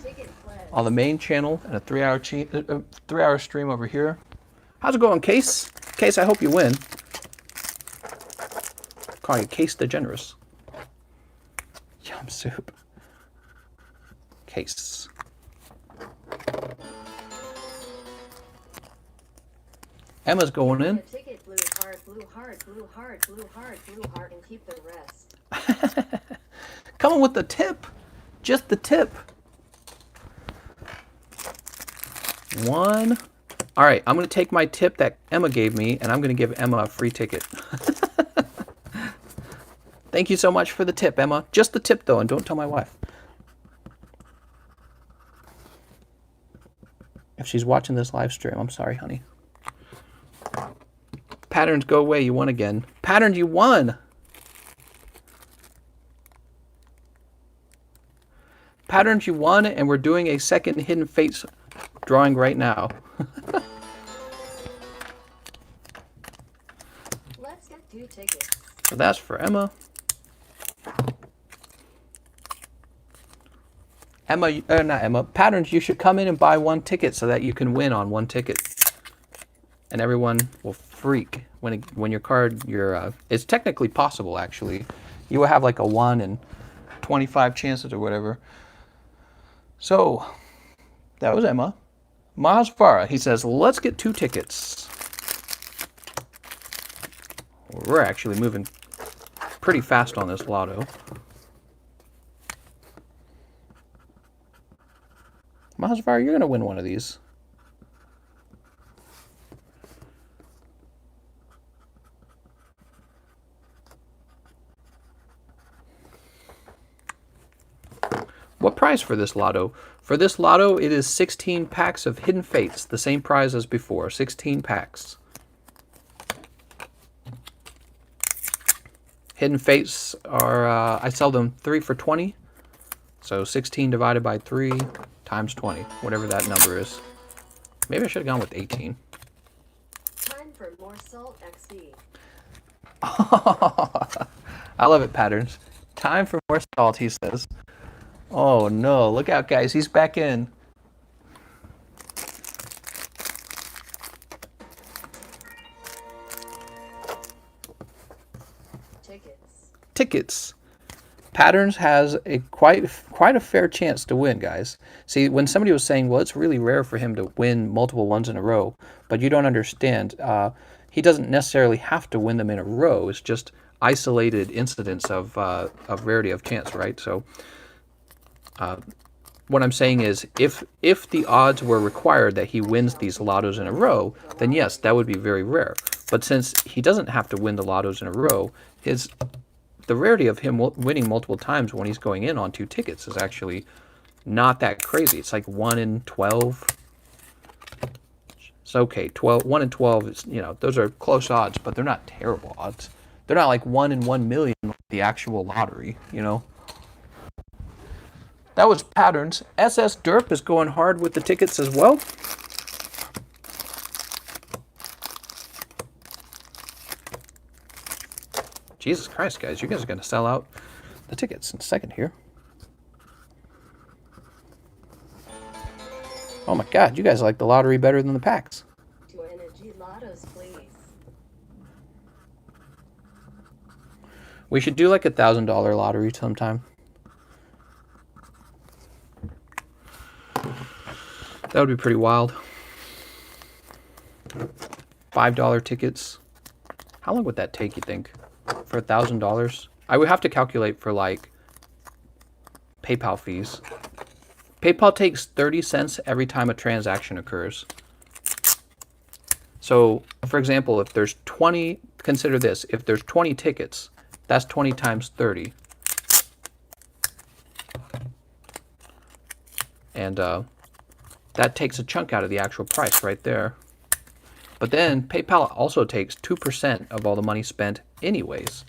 on the main channel and a 3-hour stream over here. How's it going, Case? Case, I hope you win. Call you Case the Generous. Yum soup. Case. Emma's going in. The ticket blue heart, blue heart, blue heart, blue heart, blue heart, and keep the rest. Coming with the tip. Just the tip. 1. All right, I'm going to take my tip that Emma gave me, and I'm going to give Emma a free ticket. Thank you so much for the tip, Emma. Just the tip, though, and don't tell my wife. If she's watching this live stream, I'm sorry, honey. Patterns, go away. You won again. Patterns, you won. Patterns, you won, and we're doing a second Hidden Fates drawing right now. Let's get 2 tickets. So that's for Emma. Not Emma. Patterns, you should come in and buy 1 ticket so that you can win on 1 ticket. And everyone will freak when your card, it's technically possible, actually. You will have like a 1 in 25 chances or whatever. So, that was Emma. Mahesvara, he says, let's get 2 tickets. We're actually moving pretty fast on this lotto. Mahesvara, you're going to win one of these. What prize for this lotto? For this lotto, it is 16 packs of Hidden Fates, the same prize as before, 16 packs. Hidden Fates are, I sell them 3 for 20. So 16 divided by 3 times 20, whatever that number is. Maybe I should have gone with 18. Time for more salt XD. I love it, Patterns. Time for more salt, he says. Oh no, look out guys, he's back in. Tickets. Patterns has a quite a fair chance to win, guys. See, when somebody was saying, well, it's really rare for him to win multiple ones in a row, but you don't understand. He doesn't necessarily have to win them in a row. It's just isolated incidents of rarity of chance, right? So what I'm saying is, if the odds were required that he wins these lottos in a row, then yes, that would be very rare. But since he doesn't have to win the lottos in a row, the rarity of him winning multiple times when he's going in on 2 tickets is actually not that crazy. It's like 1 in 12. It's okay. 1 in 12 is, those are close odds, but they're not terrible odds. They're not like 1 in 1 million, like the actual lottery, That was Patterns. SS Derp is going hard with the tickets as well. Jesus Christ, guys, you guys are going to sell out the tickets in a second here. Oh my God, you guys like the lottery better than the packs. 2 energy lottos, please. We should do like $1,000 lottery sometime. That would be pretty wild. $5 tickets. How long would that take, you think? For $1,000? I would have to calculate for like PayPal fees. PayPal takes 30 cents every time a transaction occurs. So, for example, if there's 20, consider this, if there's 20 tickets, that's 20 times 30. And that takes a chunk out of the actual price right there. But then PayPal also takes 2% of all the money spent anyways.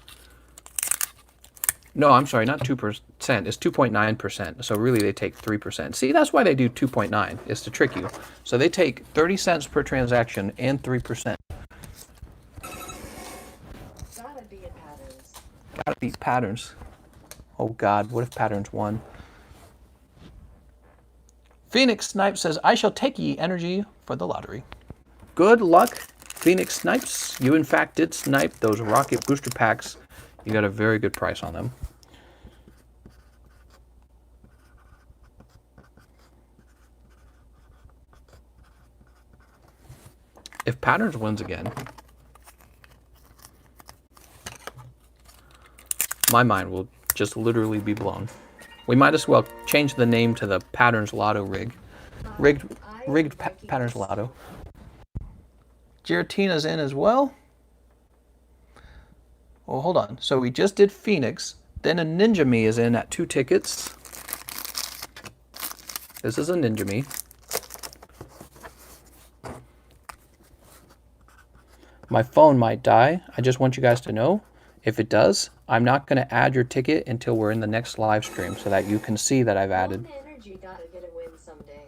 No, I'm sorry, not 2%. It's 2.9%. So really they take 3%. See, that's why they do 2.9, is to trick you. So they take 30 cents per transaction and 3%. Gotta beat Patterns. Gotta beat Patterns. Oh God, what if Patterns won? Phoenix Snipe says, I shall take ye energy for the lottery. Good luck, Phoenix Snipes. You, in fact, did snipe those rocket booster packs. You got a very good price on them. If Patterns wins again, my mind will just literally be blown. We might as well change the name to the Patterns Lotto rig. Rigged Patterns Lotto. Giratina's in as well. Well, hold on. So we just did Phoenix. Then a Ninja Me is in at 2 tickets. This is a Ninja Me. My phone might die. I just want you guys to know, if it does, I'm not going to add your ticket until we're in the next live stream so that you can see that I've added. Energy gotta get a win someday.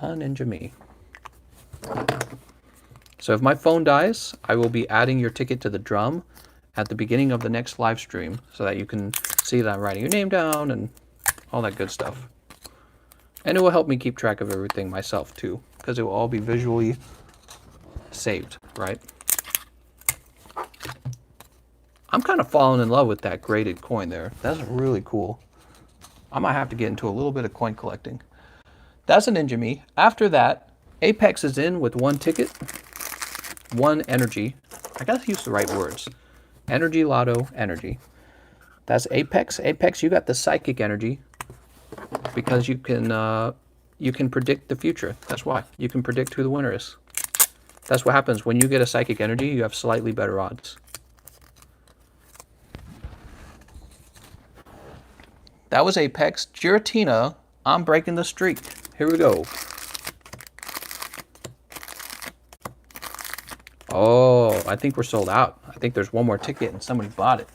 A Ninja Me. So if my phone dies, I will be adding your ticket to the drum at the beginning of the next live stream so that you can see that I'm writing your name down and all that good stuff. And it will help me keep track of everything myself too, because it will all be visually saved, right? I'm kind of falling in love with that graded coin there. That's really cool. I might have to get into a little bit of coin collecting. That's a Ninja Me. After that, Apex is in with 1 ticket, 1 energy. I gotta use the right words. Energy Lotto energy. That's Apex. Apex, you got the psychic energy because you can predict the future. That's why. You can predict who the winner is. That's what happens when you get a psychic energy. You have slightly better odds. That was Apex. Giratina, I'm breaking the streak. Here we go. Oh, I think we're sold out. I think there's 1 more ticket and somebody bought it.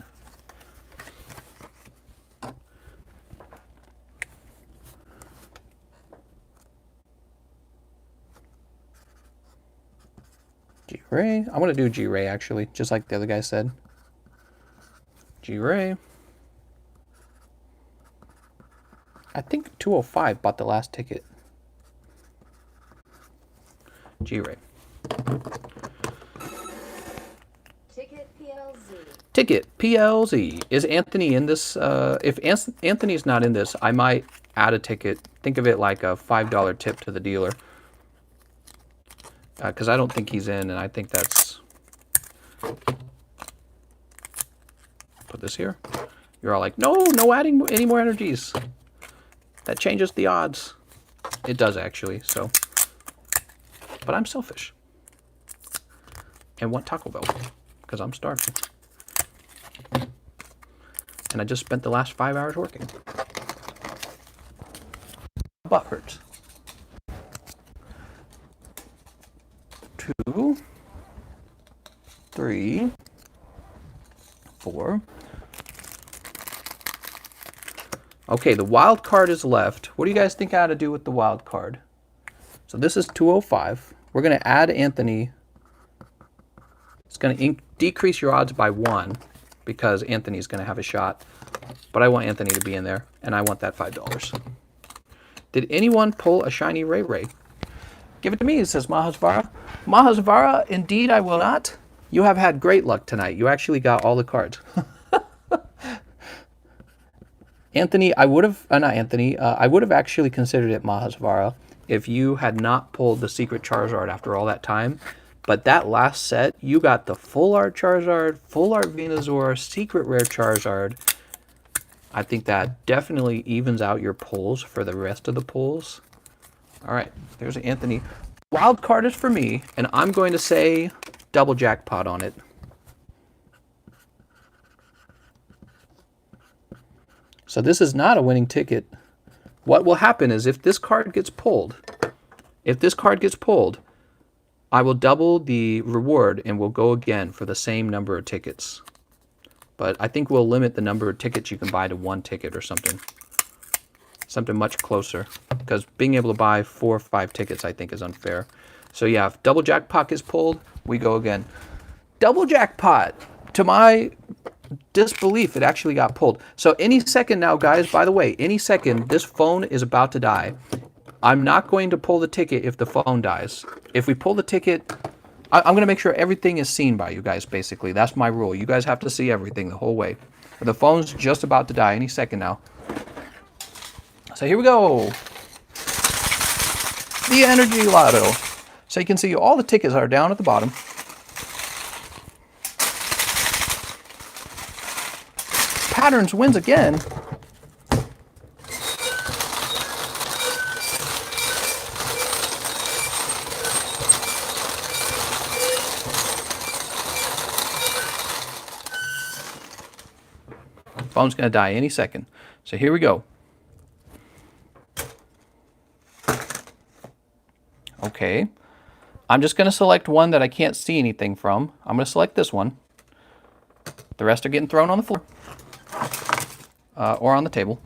G-Ray. I want to do G-Ray actually, just like the other guy said. G-Ray. I think 205 bought the last ticket. G-Ray. Ticket PLZ. Ticket PLZ. Is Anthony in this? If Anthony's not in this, I might add a ticket. Think of it like a $5 tip to the dealer. Because I don't think he's in, and I think that's... Put this here. You're all like, no adding any more energies. That changes the odds. It does actually, so. But I'm selfish. And want Taco Bell, because I'm starving. And I just spent the last 5 hours working. Butt hurts. 2, 3, 4. Okay, the wild card is left. What do you guys think I ought to do with the wild card? So this is 205. We're going to add Anthony. It's going to decrease your odds by 1 because Anthony's going to have a shot. But I want Anthony to be in there, and I want that $5. Did anyone pull a shiny Ray Ray? Give it to me, says Mahesvara. Mahesvara, indeed I will not. You have had great luck tonight. You actually got all the cards. Anthony, I would have, not Anthony, I would have actually considered it Mahesvara if you had not pulled the secret Charizard after all that time. But that last set, you got the full art Charizard, full art Venusaur, secret rare Charizard. I think that definitely evens out your pulls for the rest of the pulls. All right, there's Anthony. Wild card is for me, and I'm going to say double jackpot on it. So this is not a winning ticket. What will happen is if this card gets pulled, I will double the reward and we'll go again for the same number of tickets. But I think we'll limit the number of tickets you can buy to 1 ticket or something. Something much closer. Because being able to buy 4 or 5 tickets I think is unfair. So yeah, if double jackpot is pulled, we go again. Double jackpot! To my disbelief, it actually got pulled. So any second now, guys, by the way, any second, this phone is about to die. I'm not going to pull the ticket if the phone dies. If we pull the ticket, I'm going to make sure everything is seen by you guys, basically. That's my rule. You guys have to see everything the whole way. But the phone's just about to die any second now. So here we go. The Energy Lotto. So you can see all the tickets are down at the bottom. Patterns wins again. Phone's going to die any second. So here we go. Okay. I'm just going to select one that I can't see anything from. I'm going to select this one. The rest are getting thrown on the floor. Or on the table.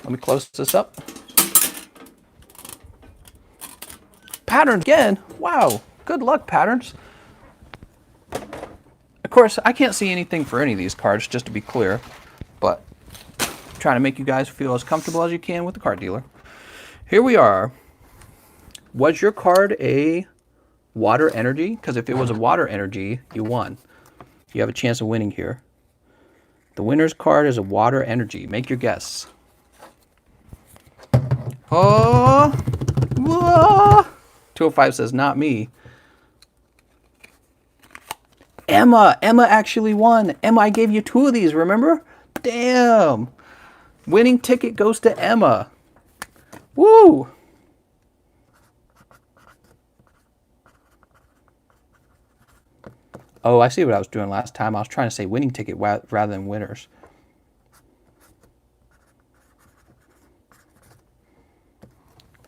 Let me close this up. Patterns again. Wow. Good luck, Patterns. Of course, I can't see anything for any of these cards, just to be clear. But I'm trying to make you guys feel as comfortable as you can with the card dealer. Here we are. Was your card a water energy? Because if it was a water energy, you won. You have a chance of winning here. The winner's card is a water energy. Make your guess. Oh! Whoa! 205 says, not me. Emma! Emma actually won. Emma, I gave you 2 of these, remember? Damn! Winning ticket goes to Emma. Woo! Oh, I see what I was doing last time. I was trying to say winning ticket rather than winners.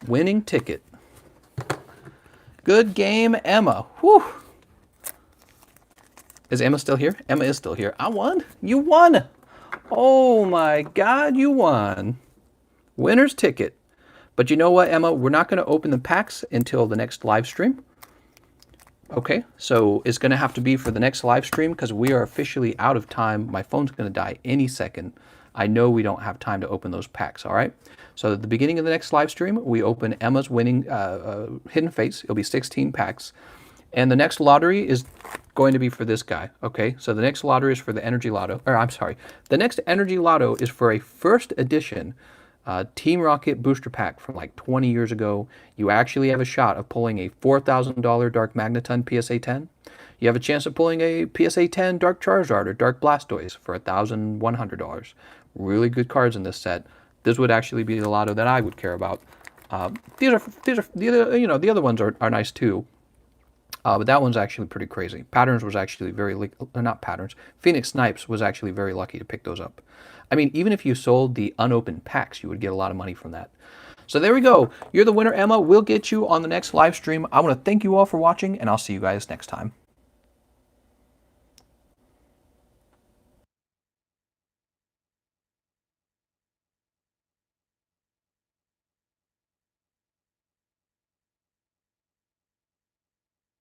Winning ticket. Good game, Emma. Whew. Is Emma still here? Emma is still here. I won. You won. Oh my God, you won. Winner's ticket. But you know what, Emma? We're not going to open the packs until the next live stream. Okay, so it's going to have to be for the next live stream because we are officially out of time. My phone's going to die any second. I know we don't have time to open those packs, all right? So at the beginning of the next live stream, we open Emma's winning Hidden Fates. It'll be 16 packs. And the next lottery is going to be for this guy, okay? So the next lottery is for the Energy Lotto. Or I'm sorry. The next Energy Lotto is for a first edition Team Rocket booster pack from like 20 years ago. You actually have a shot of pulling a $4,000 Dark Magneton PSA 10. You have a chance of pulling a PSA 10 Dark Charizard or Dark Blastoise for $1,100. Really good cards in this set. This would actually be the lotto that I would care about. These are the other ones are nice too. But that one's actually pretty crazy. Patterns was actually not Patterns. Phoenix Snipes was actually very lucky to pick those up. I mean, even if you sold the unopened packs, you would get a lot of money from that. So there we go. You're the winner, Emma. We'll get you on the next live stream. I want to thank you all for watching, and I'll see you guys next time.